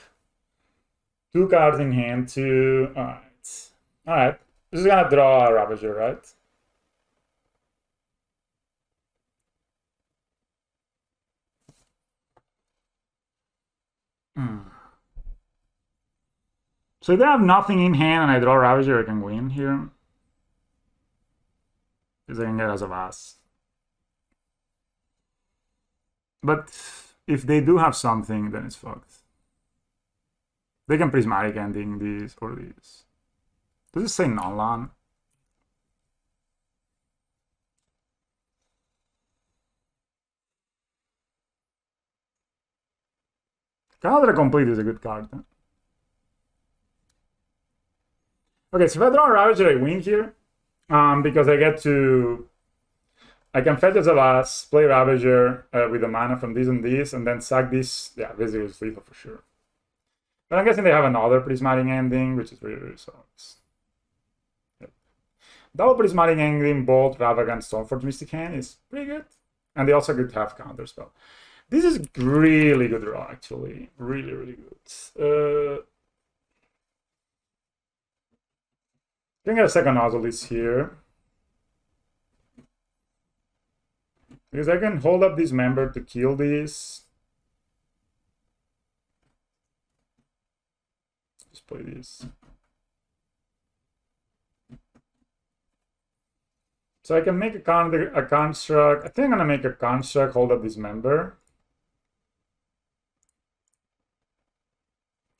2 cards in hand, 2. Alright. Alright. This is gonna draw a Ravager, right? So if they have nothing in hand and I draw Ravager, I can win here. Because I can get as a Vase. But if they do have something, then it's fucked. They can Prismatic Ending these or these. Does it say non-land? Caldera Complete is a good card. Huh? Okay, so if I draw a Ravager, I win here. Because I can fetch as a last, play Ravager with the mana from this and this, and then sack this. Yeah, this is lethal for sure. But I'm guessing they have another Prismatic Ending, which is really, really sucks. Yep. Double Prismatic Ending, Bolt, Ravagan, Stoneforge Mystic Hand is pretty good. And they also could have Counterspell. This is really good draw, actually. Really, really good. Can get a second Nautilus here. Because I can hold up this member to kill this. Just play this. So I can make a construct. I think I'm gonna make a construct, hold up this member.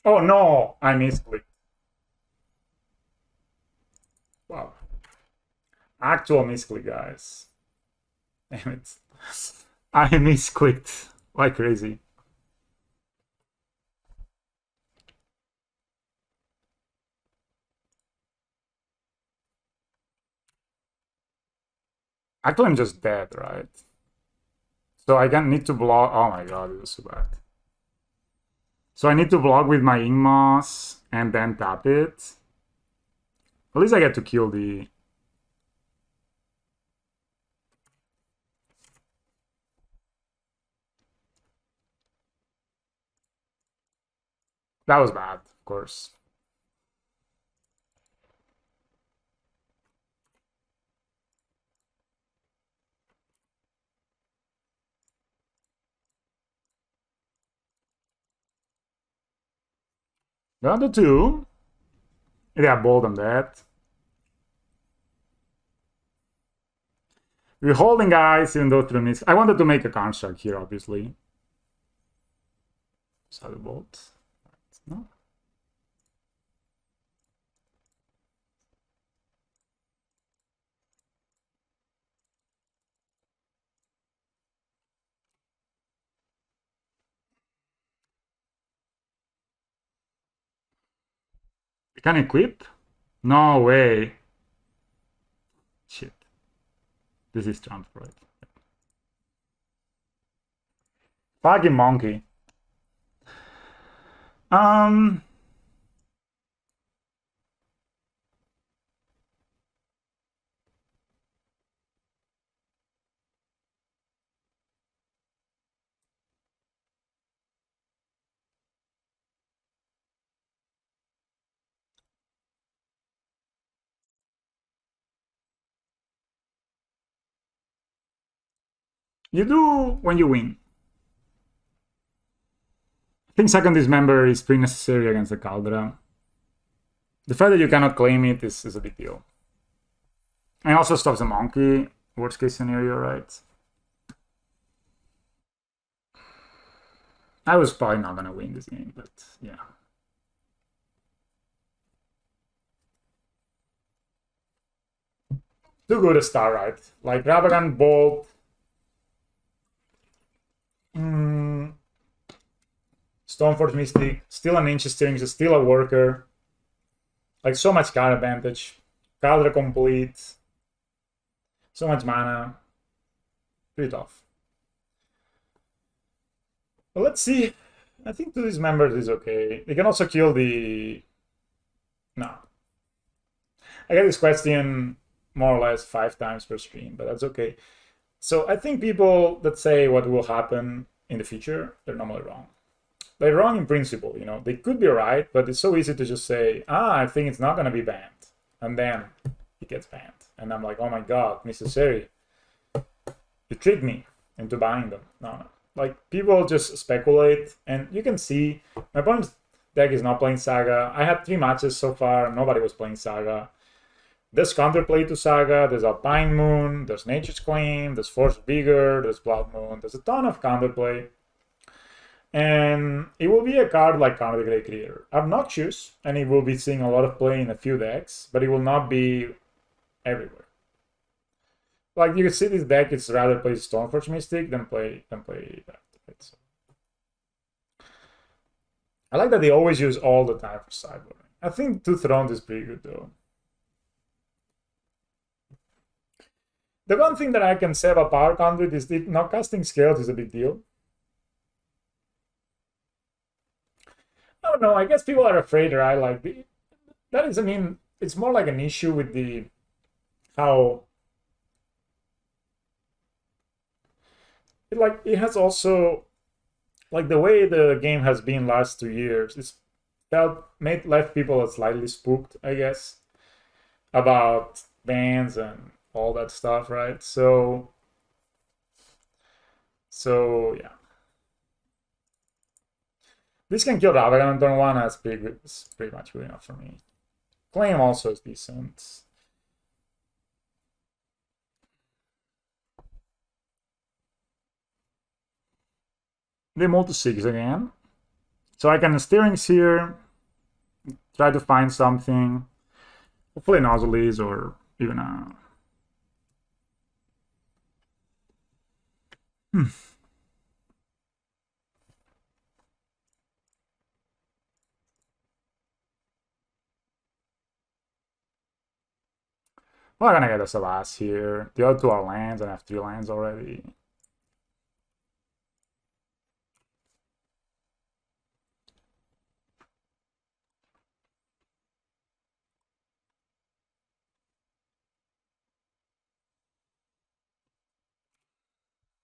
Oh no, I misclicked. Wow. Actual misclick, guys. Damn it. I misclicked like crazy. Actually, I'm just dead, right? So I can need to block. Oh my god, it was so bad. So I need to block with my Yawgmoth and then tap it. At least I get to kill the... That was bad, of course. Down to 2. Yeah, bold on that. We're holding, guys, even though through miss. I wanted to make a construct here, obviously. So the bolt. No. You can equip? No way. Shit. This is Trump, right? Fucking monkey. You do when you win. I think second dismember is pretty necessary against the Caldera. The fact that you cannot claim it is a big deal. And also stops the monkey, worst case scenario, right? I was probably not gonna win this game, but yeah. Too good a start, right? Like Rabagan, Bolt. Stoneforge Mystic, still an Ninja Steering, still a worker. Like so much card advantage. Caldera complete. So much mana. Pretty tough. But let's see. I think to these members is okay. They can also kill the... No. I get this question more or less 5 times per stream, but that's okay. So I think people that say what will happen in the future, they're normally wrong. They're wrong in principle, you know. They could be right, but it's so easy to just say, I think it's not going to be banned. And then it gets banned. And I'm like, oh my god, MrSeri, you tricked me into buying them. No. Like, people just speculate, and you can see my opponent's deck is not playing Saga. I had 3 matches so far, nobody was playing Saga. There's counterplay to Saga, there's Alpine Moon, there's Nature's Claim, there's Force of Vigor, there's Blood Moon, there's a ton of counterplay. And it will be a card like Counter the Great Creator. Obnoxious, and it will be seeing a lot of play in a few decks, but it will not be everywhere. Like you can see this deck, it's rather play Stoneforge Mystic than play that. Right? So I like that they always use all the time for sideboarding. I think Two Thrones is pretty good though. The one thing that I can say about Power Conduit is that not casting Scales is a big deal. I don't know, I guess people are afraid, right? Like, that is, I mean, it's more like an issue with the, how, it has also like the way the game has been last 2 years, it's left people slightly spooked, I guess, about bans and all that stuff, right? So yeah. This can kill Ravagan on turn 1, that's it's pretty much good enough for me. Claim also is decent. They multi-6 again. So I can steerings here, try to find something. Hopefully Nozzles or even a... Well, I'm gonna get a Savas here. The other two are lands, and I have 3 lands already.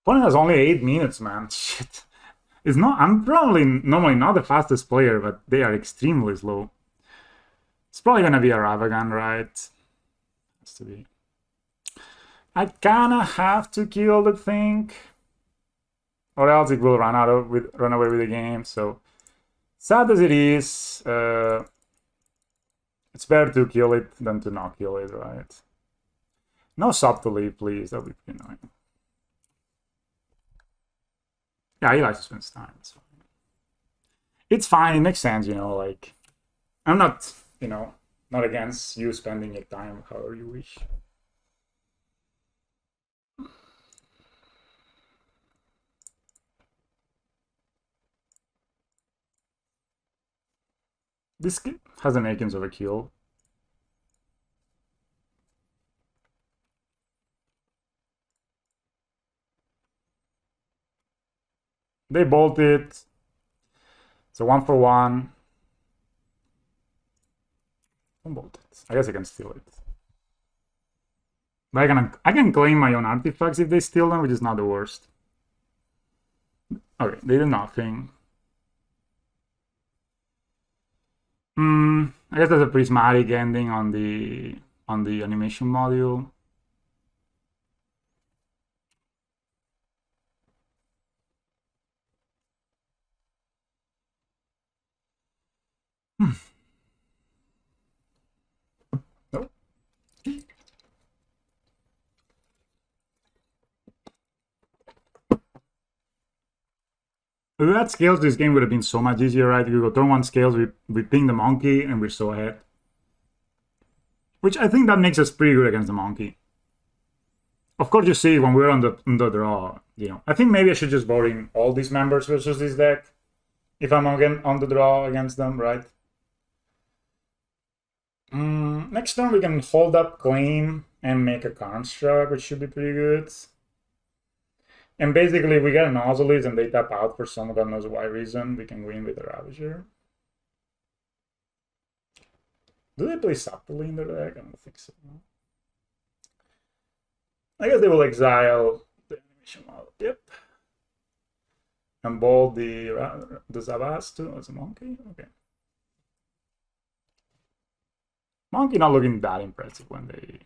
Opponent has only 8 minutes, man. Shit. It's not. I'm probably normally not the fastest player, but they are extremely slow. It's probably gonna be a Ravagan, right? Has to be. I kinda have to kill the thing, or else it will run away with the game. So sad as it is, it's better to kill it than to not kill it, right? No sub to leave, please. That would be annoying. Yeah, he likes to spend time. It's fine. It's fine. It makes sense, like I'm not, not against you spending your time however you wish. This has the makings of a kill. They bolt it. It's a 1-for-1. Don't bolt it. I guess I can steal it. But I can claim my own artifacts if they steal them, which is not the worst. Okay, they did nothing. I guess there's a prismatic ending on the animation module. Nope. If we had scales, this game would have been so much easier, right? If we go turn 1 scales, we ping the monkey, and we're so ahead. Which I think that makes us pretty good against the monkey. Of course, you see when we're on the draw, I think maybe I should just vote in all these members versus this deck if I'm again on the draw against them, right? Next turn we can hold up claim and make a construct, which should be pretty good. And basically, if we get a Nozzles and they tap out for some God knows why reason, we can win with a Ravager. Do they play subtly in their deck? I don't think so. I guess they will exile the animation model. Yep. And bold the Zavas too as a monkey. Okay. Monkey not looking that impressive when they...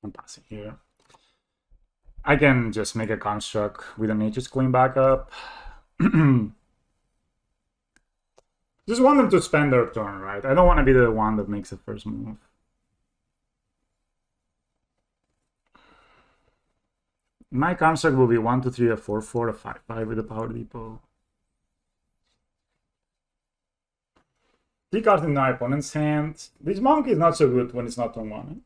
I'm passing here. I can just make a construct with a Nature's Queen backup. Just want them to spend their turn, right? I don't want to be the one that makes the first move. My construct will be 1, 2, 3, a 4, 4, a 5, 5 with a Power Depot. 3 cards in my opponent's hand. This monkey is not so good when it's not on 1.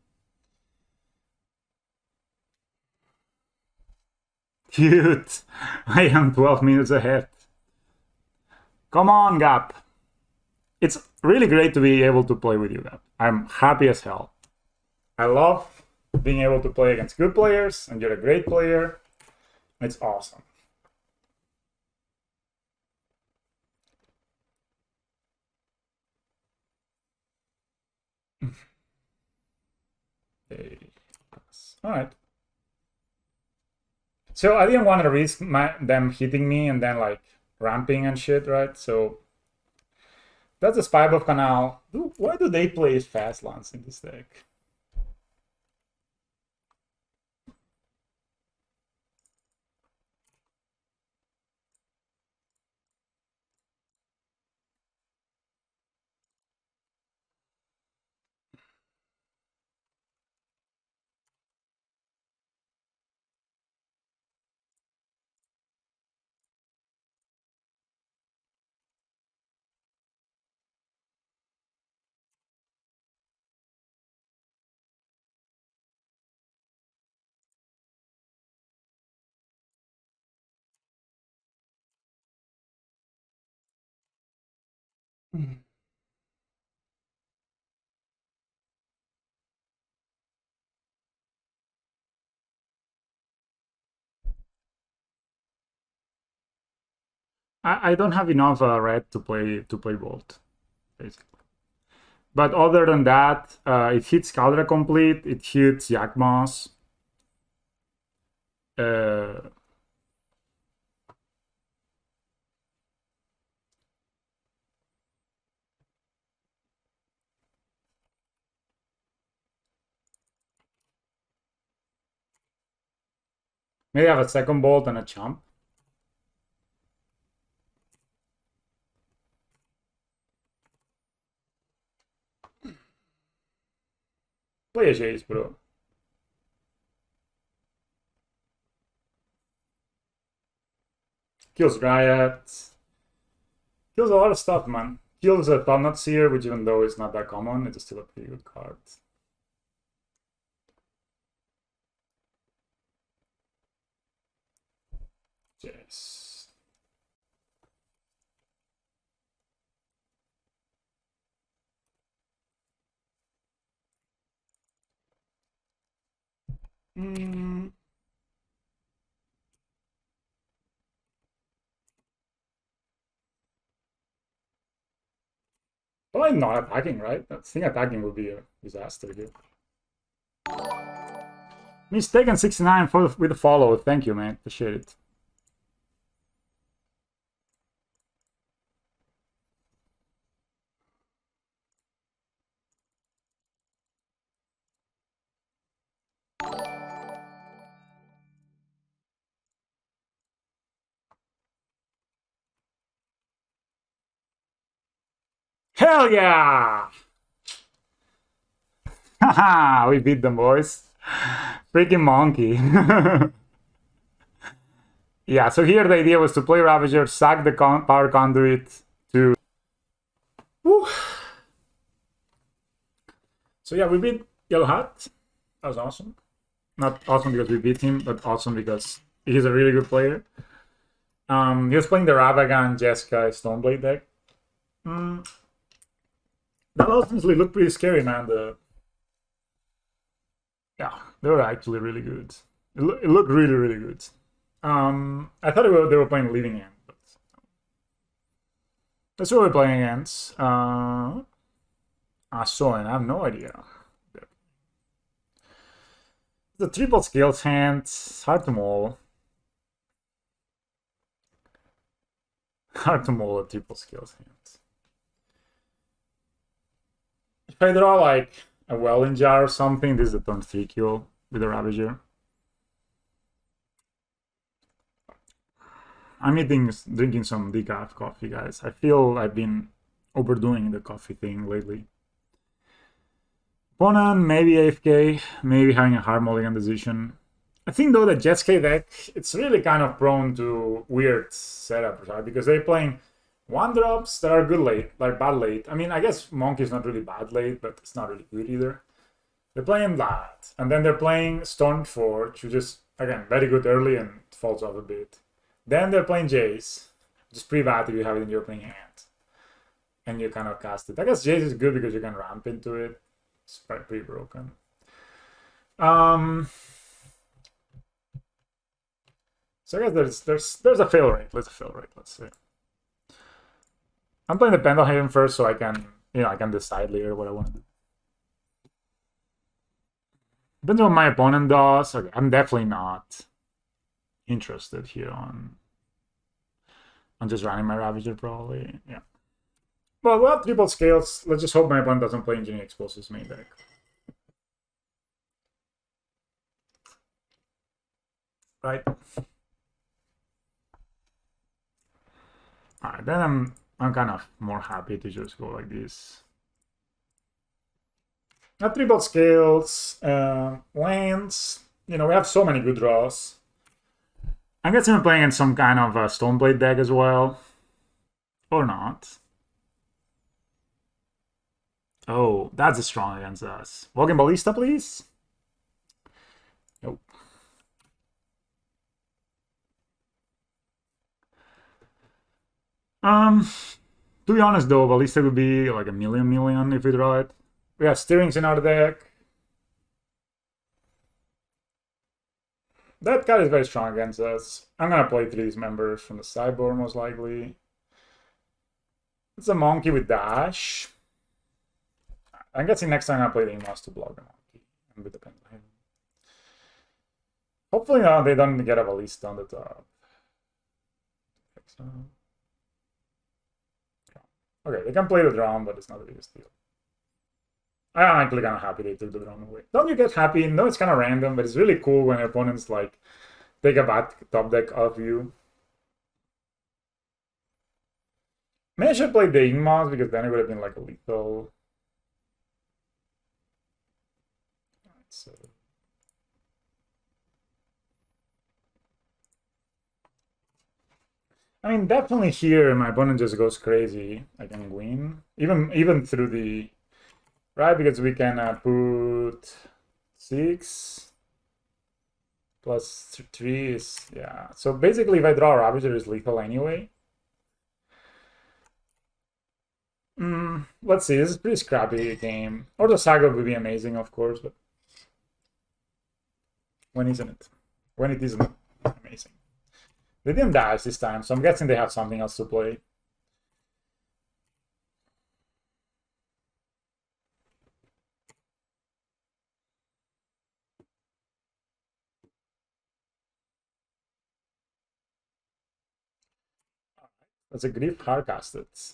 Cute! I am 12 minutes ahead. Come on, Gap! It's really great to be able to play with you, Gap. I'm happy as hell. I love being able to play against good players, and you're a great player. It's awesome. All right. So I didn't want to risk them hitting me and then like ramping and shit, right? So that's a Spybuff Canal. Why do they play fast lance in this deck? I don't have enough red to play Bolt, basically. But other than that, it hits Caldera Complete, it hits Yawgmoth. Maybe I have a second Bolt and a Chump. Play a Jace, bro. Kills Riot. Kills a lot of stuff, man. Kills a Thought Seer, which even though it's not that common, it's still a pretty good card. Jace. Probably not attacking, right? I think attacking would be a disaster here. Mistaken 69 with the follow. Thank you, man. Appreciate it. Hell yeah! Haha, we beat them, boys. Freaking monkey. Yeah, so here the idea was to play Ravager, sack the power conduit to... Woo. So yeah, we beat Yellow Hat. That was awesome. Not awesome because we beat him, but awesome because he's a really good player. He was playing the Ravagan Jeskai Stoneblade deck. That honestly looked pretty scary, man. Yeah, they were actually really good. It looked really, really good. I thought they were playing Leading Hand, but that's what we're playing against. So and I have no idea. The triple scales hand, hard to mull. Hard to mull a triple scales hand. If I draw like a Welling Jar or something, this is a turn 3 kill with a Ravager. I'm drinking some decaf coffee, guys. I feel I've been overdoing the coffee thing lately. Opponent, maybe AFK, maybe having a hard mulligan decision. I think though the Jeskai deck, it's really kind of prone to weird setups, right? Because they're playing 1-drops that are good late, like bad late. I mean, I guess Monkey's not really bad late, but it's not really good either. They're playing that, and then they're playing Stormforge, which is, again, very good early and falls off a bit. Then they're playing Jace, which is pretty bad if you have it in your opening hand. And you cannot cast it. I guess Jace is good because you can ramp into it. It's pretty broken. So I guess there's a fail rate. Let's fail rate. Let's see. I'm playing the Pendlehaven first, so I can I can decide later what I want to do. Depends on what my opponent does. Okay, I'm definitely not interested here on just running my Ravager probably. Yeah. Well, we'll have triple scales. Let's just hope my opponent doesn't play Engineering Explosives main deck. Right. Alright, then I'm kind of more happy to just go like this. Not triple scales, lands. We have so many good draws. I guess I'm playing in some kind of a Stoneblade deck as well. Or not. Oh, that's a strong against us. Walking Ballista, please? Nope. To be honest though, Ballista would be like a million if we draw it. We have Steerings in our deck. That card is very strong against us. I'm gonna play 3 members from the sideboard most likely. It's a monkey with dash. I'm guessing next time I play the Yawgmoth to block the monkey and with the Pendlehaven. Hopefully they don't get a Ballista on the top. Okay, they can play the drum, but it's not the biggest deal. I'm actually kind of happy they took the drum away. Don't you get happy? No, it's kind of random, but it's really cool when your opponents like take a bad top deck out of you. Maybe I should play the Yawgmoth because then it would have been like a lethal. So I mean, definitely here my opponent just goes crazy. I can win even through the right because we can put 6 plus 3 is yeah. So basically, if I draw a Ravager, is lethal anyway. Let's see. This is a pretty scrappy game. Or the Saga would be amazing, of course, but when isn't it? When it isn't amazing. They didn't dash this time, so I'm guessing they have something else to play. That's a Grief hardcasted.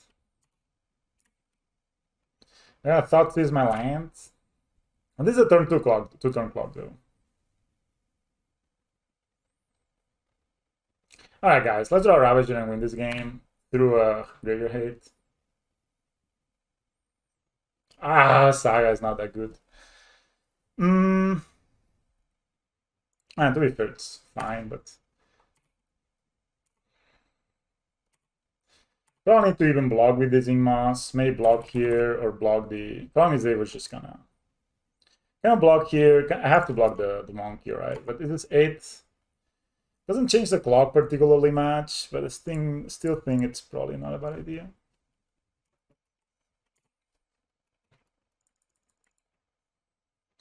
Yeah, I thought this is my land. And this is a turn 2 clock, 2-turn clock though. Alright guys, let's draw a Ravager and win this game through a Graveyard Hate. Saga is not that good. And to be fair, it's fine, but don't need to even block with this Yawgmoth. May block here or block the. Problem is they was just gonna block here. I have to block the monkey, right? But this is 8. Doesn't change the clock particularly much, but I still think it's probably not a bad idea.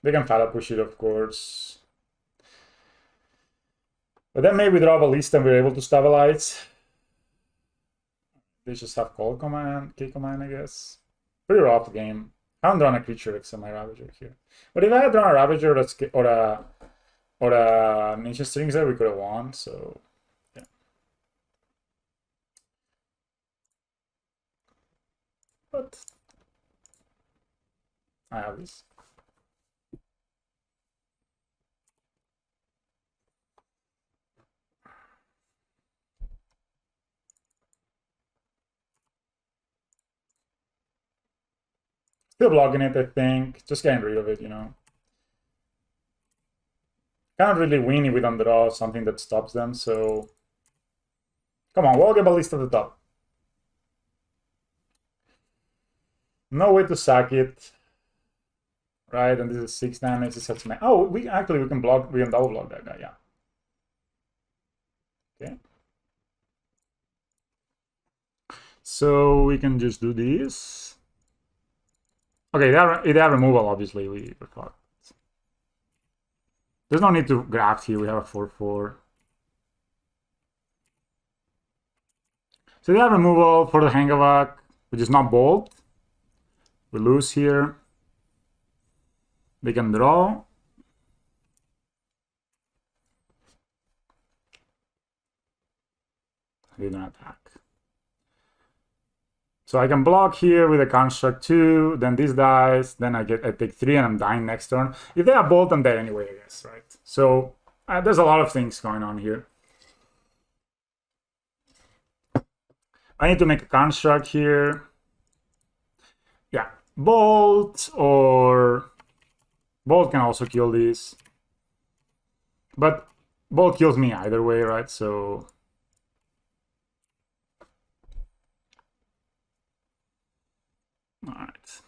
They can Fala push it, of course. But then maybe we draw Ballista and we're able to stabilize. They just have Call Command, K Command, I guess. Pretty rough game. I haven't drawn a creature except my Ravager here. But if I had drawn a Ravager or a Ninja Strings there, we could have won, so yeah. But I have this. Still blocking it, I think. Just getting rid of it, Can't really win if we don't draw something that stops them, so... Come on, we'll get Ballista at the top. No way to sack it. Right, and this is 6 damage, this has oh, we can double block that guy, yeah. Okay. So we can just do this. Okay, they have removal, obviously. We fucked. There's no need to graft here. We have a 4/4. So they have removal for the Hangavak, which is not bold. We lose here. They can draw. They don't attack. So I can block here with a construct 2, then this dies, then I take 3 and I'm dying next turn. If they have bolt, I'm dead anyway, I guess, right? So there's a lot of things going on here. I need to make a construct here. Yeah, bolt or bolt can also kill these. But bolt kills me either way, right? So all right.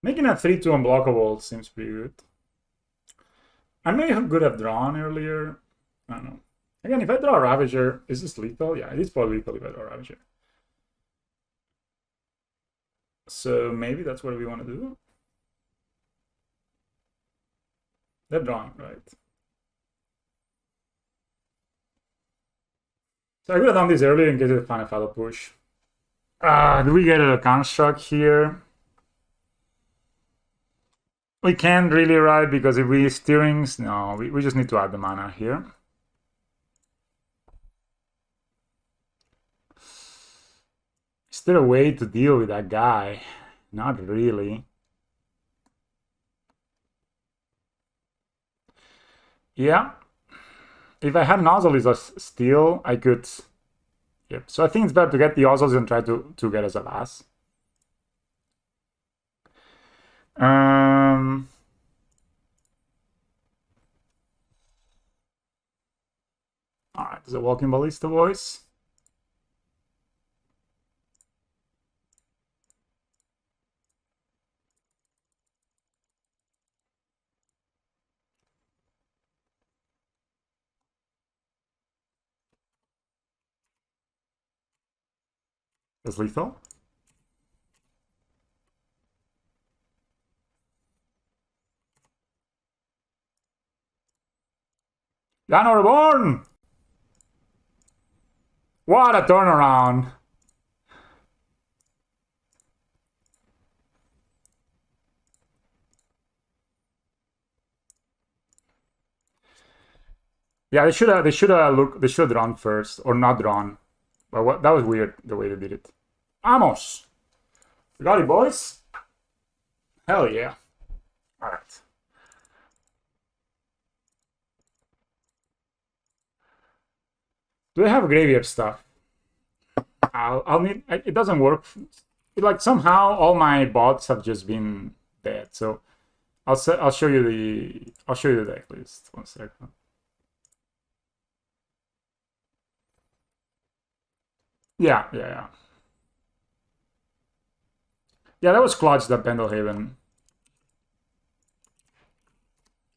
Making a 3/2 unblockable seems pretty good. I may have could have drawn earlier. I don't know. Again, if I draw a Ravager, is this lethal? Yeah, it is probably lethal if I draw a Ravager. So maybe that's what we want to do. They're drawing, right? So I could have done this earlier and get the final Fatal Push. Do we get a construct here? We can't really, right? Because if we steerings, no, we just need to add the mana here. Is there a way to deal with that guy? Not really. Yeah. If I had nozzle as a steal, I could. Yep. So I think it's better to get the Ozzles and try to get as a last. Alright, there's a Walking Ballista voice. That's lethal. Dino Reborn! What a turnaround! Yeah, they should have drawn first or not drawn. But that was weird the way they did it. Amos! Got it, boys? Hell yeah. Alright. Do they have graveyard stuff? I'll need. It doesn't work. Like somehow all my bots have just been dead. So I'll show you the deck list. 1 second. Yeah. Yeah, that was clutch, that Pendelhaven.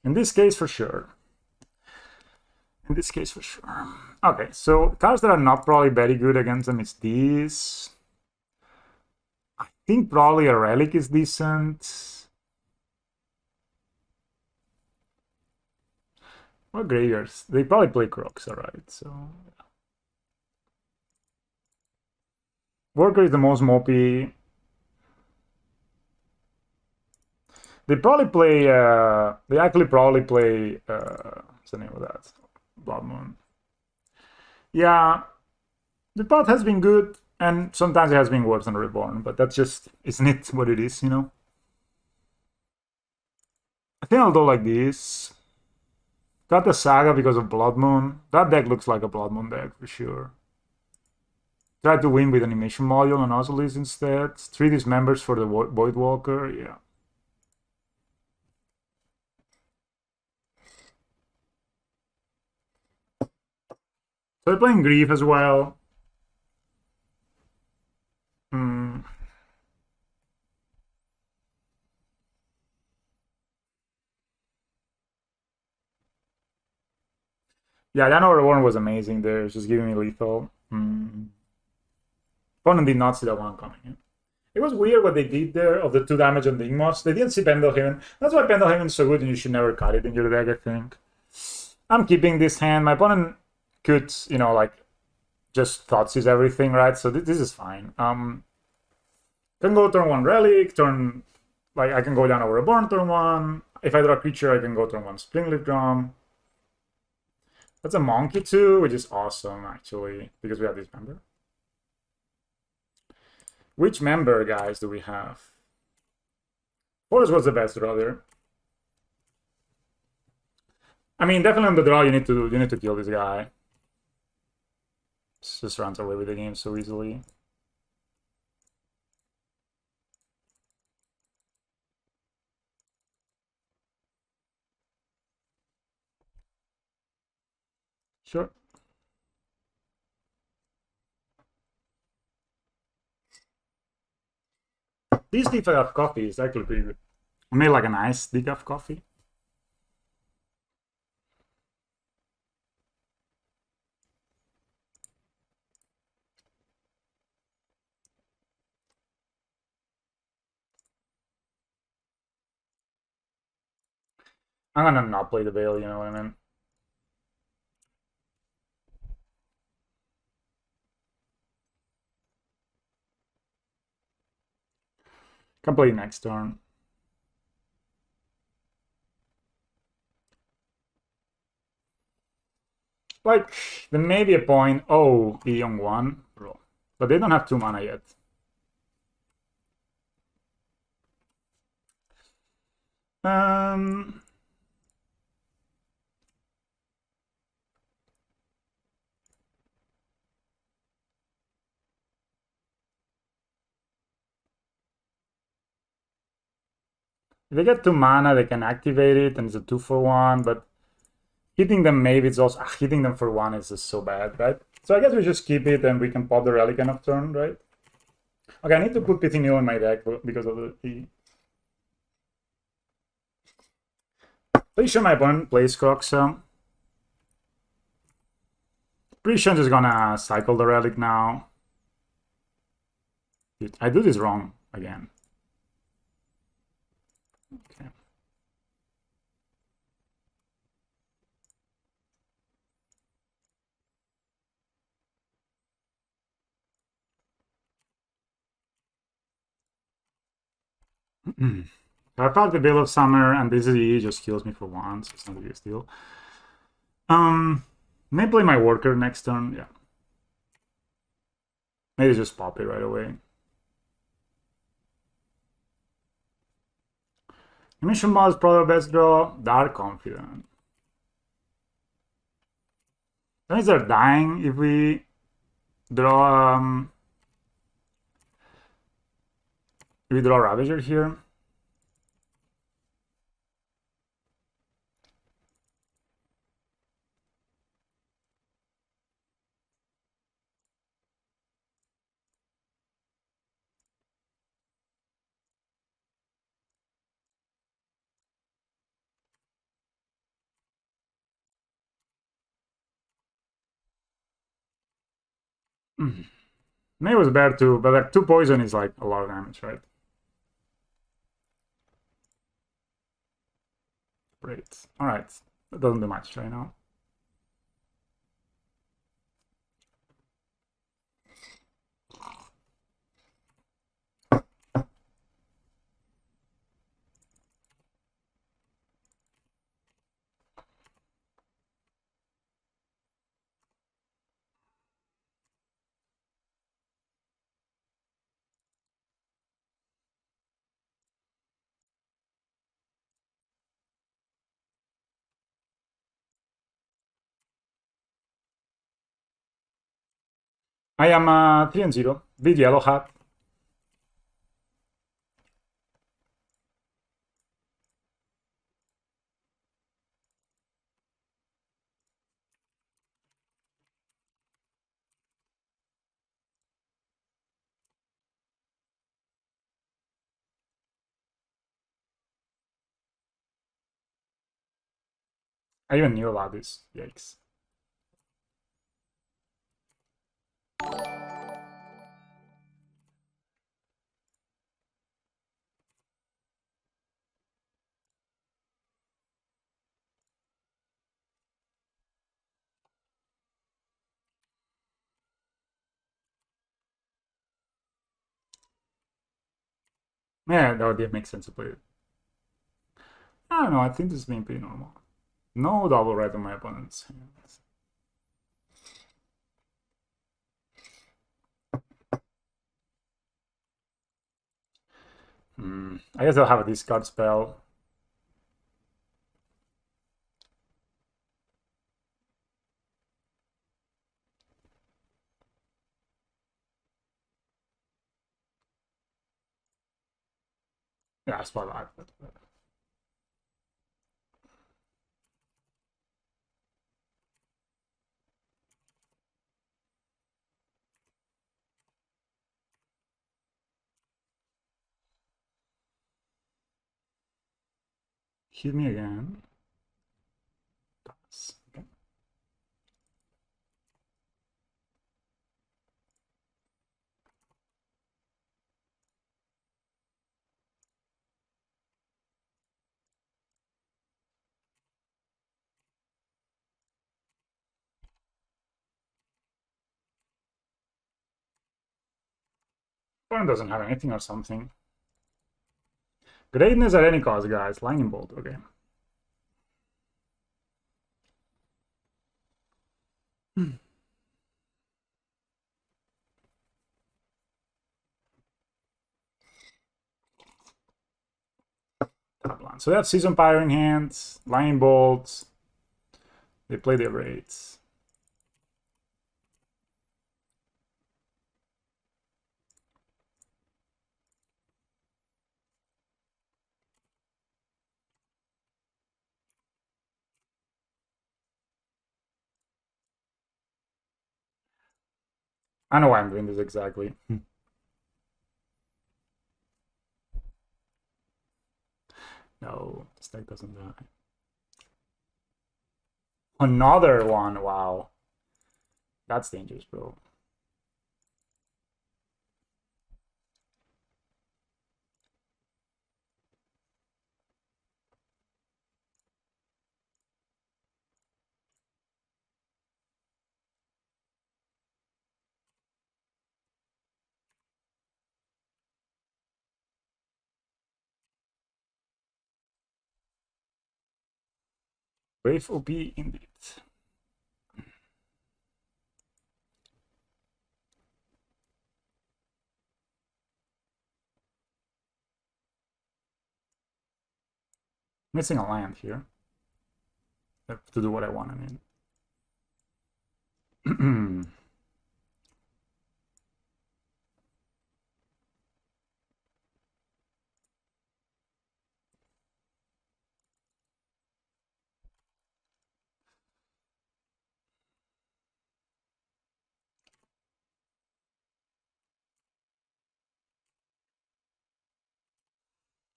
In this case, for sure. Okay, so cards that are not probably very good against them is these. I think probably a Relic is decent. What graveyards? They probably play Crocs, alright, so... Worker is the most mopey. They probably play, they actually probably play, what's the name of that? Blood Moon. Yeah, the path has been good, and sometimes it has been worse than Reborn, but that's just, isn't it what it is, you know? I think I'll do like this. Got the Saga because of Blood Moon. That deck looks like a Blood Moon deck for sure. Try to win with Animation Module and Ozolis instead. 3 dismembers for the Voidwalker, yeah. So they're playing Grief as well. Yeah, Dino Reborn was amazing there. It's just giving me lethal. Opponent did not see that one coming in. It was weird what they did there of the 2 damage on the Yawgmoth. They didn't see Pendelhaven. That's why Pendelhaven is so good and you should never cut it in your deck, I think. I'm keeping this hand. My opponent could, you know, like, just Thoughtseize everything, right? So this is fine. Can go turn 1 Relic, turn... Like, I can go down over a Burn turn 1. If I draw a creature, I can go turn 1 Springleaf Drum. That's a Monkey too, which is awesome, actually, because we have this member. Which member, guys, do we have? Forest was the best draw there. I mean, definitely on the draw, you need to kill this guy. Just runs away with the game so easily. Sure. This decaf coffee is actually pretty good. I made like a nice decaf coffee. I'm gonna not play the Veil, you know what I mean? Can play next turn. Like, there may be a point, oh, Eon 1, but they don't have 2 mana yet. If they get 2 mana, they can activate it, and it's a 2-for-1, but hitting them maybe it's also... hitting them for 1 is just so bad, right? So I guess we just keep it, and we can pop the Relic end of turn, right? Okay, I need to put Pithy Neo in my deck because of the E. Pretty sure my opponent plays Croxa. Pretty sure I'm just gonna cycle the Relic now. Dude, I do this wrong again. Okay. I thought the Veil of Summer and this E just kills me for once. It's not a big deal. May play my Worker next turn. Yeah. Maybe just pop it right away. Emission Ball is probably the best draw. Dark Confident. Things are dying if we draw Ravager here. Maybe it was better too, but like 2 poison is like a lot of damage, right? Great. Alright. That doesn't do much right now. I am 3-0. Big yellow hat. I even knew about this. Yikes. Yeah, that would make sense to play it. I don't know, I think this is being pretty normal. No double red on my opponent's hands. I guess I'll have a discard spell. Yeah, spotlight. Hit me again. Okay. Opponent doesn't have anything or something. Greatness at any cost, guys. Lightning bolt. Okay. So they have Season Pyro in hand, Lightning Bolts. They play their raids. I know why I'm doing this exactly. No, this deck doesn't die. Another one, wow. That's dangerous, bro. Brave OP indeed. Missing a land here. I have to do what I want, I mean.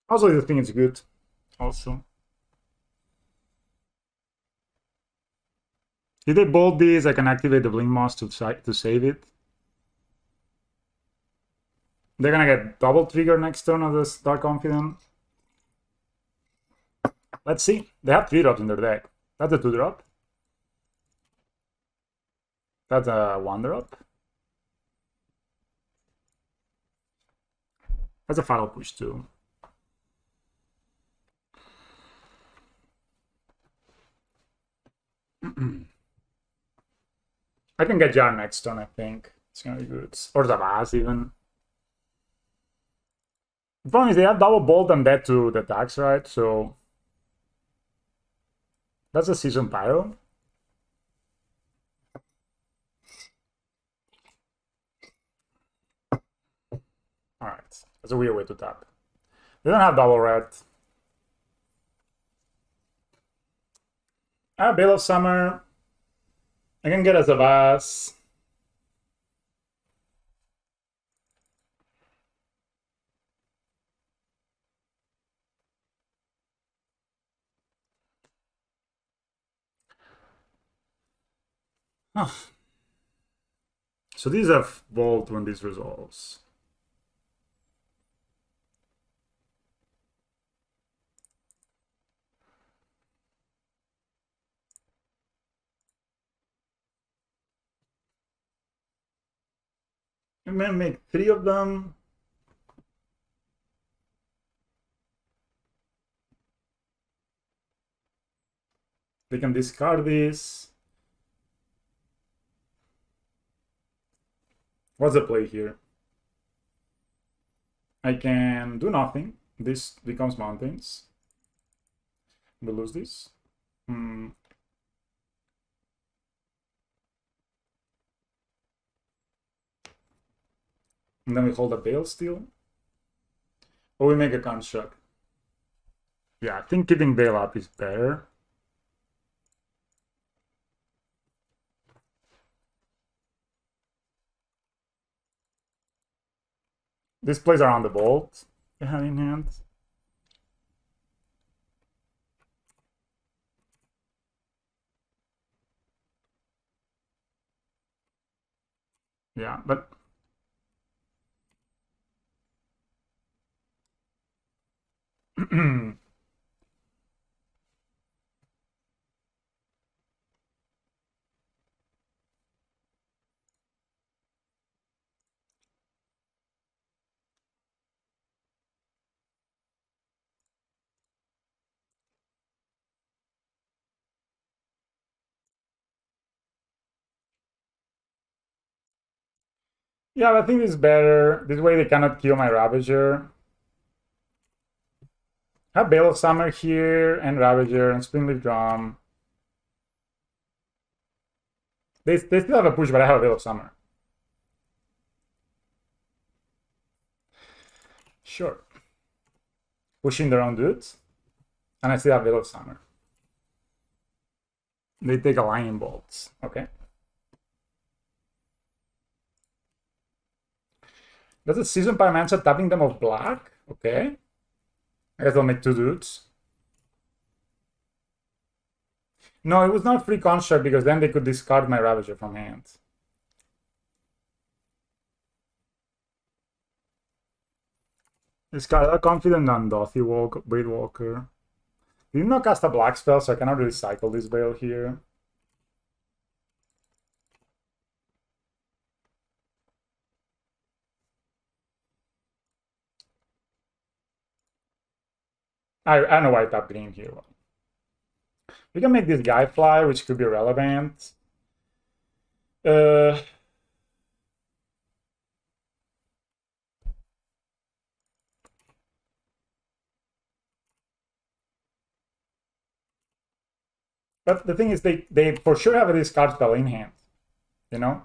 Also, the thing is good. Also. If they bolt these, I can activate the Blink Moss to save it. They're gonna get double trigger next turn of this Dark Confident. Let's see. They have 3-drops in their deck. That's a 2-drop. That's a 1-drop. That's a final push too. I can get Jar next turn, I think. It's gonna be good. Or Zavaz even. The problem is they have double bolt and dead to the attacks, right? So that's a Season Pyro. Alright. That's a weird way to tap. They don't have double red. I have Veil of Summer. I can get a Zavaz. Oh. So these have Vault when this resolves. I'm gonna make 3 of them. They can discard this. What's the play here? I can do nothing. This becomes mountains. We lose this. And then we hold a Bale still. Or we make a construct. Yeah, I think keeping Bale up is better. This plays around the bolt hand in hand. Yeah, but yeah, I think it's better. This way they cannot kill my Ravager. I have Bale of Summer here and Ravager and Springleaf Drum. They still have a push, but I have a Bale of Summer. Sure. Pushing their own dudes. And I still have Bale of Summer. They take a Lightning Bolts. Okay. Does the Season Pyromancer tapping them of black? Okay. I guess they'll make two dudes. No, it was not free construct because then they could discard my Ravager from hand. Is Skylar confident on Dothy Blade Walker? He did not cast a black spell, so I cannot really cycle this Bale here. I know why I tapped green here. We can make this guy fly, which could be relevant. But the thing is, they for sure have a discard spell in hand, you know?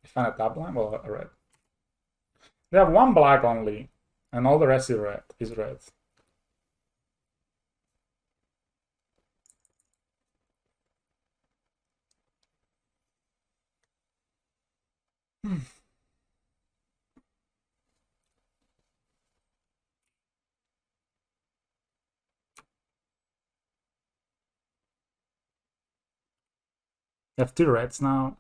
Find a top line? Well, a red. They have one black only, and all the rest is red. They have two reds now.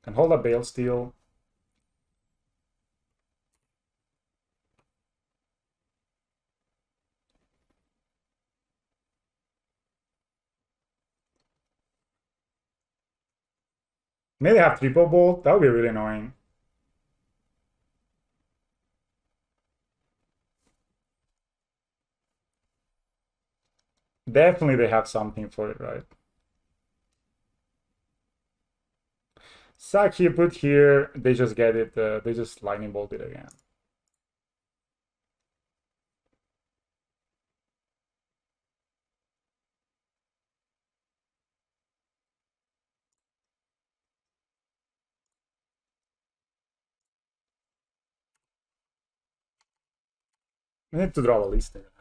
Can hold a Bale Steel. Maybe they have triple bolt. That would be really annoying. Definitely they have something for it, right? Sack here, put here, they just get it, they just lightning bolt it again. We need to draw a list there, guys.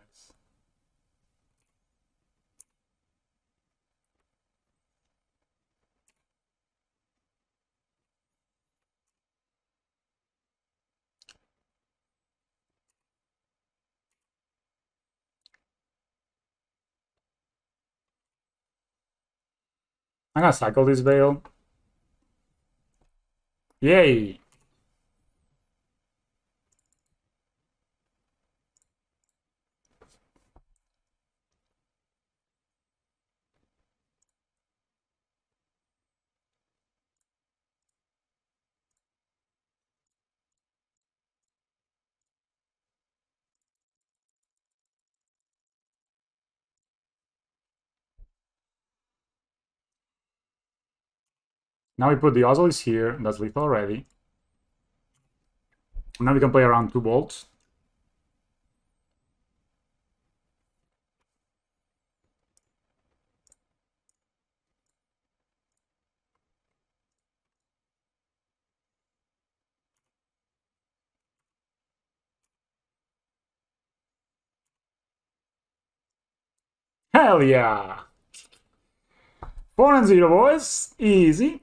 I'm gonna cycle this Veil. Yay! Now we put the Ozolys here, that's lethal already. Now we can play around 2 bolts. Hell yeah! 4-0, boys! Easy.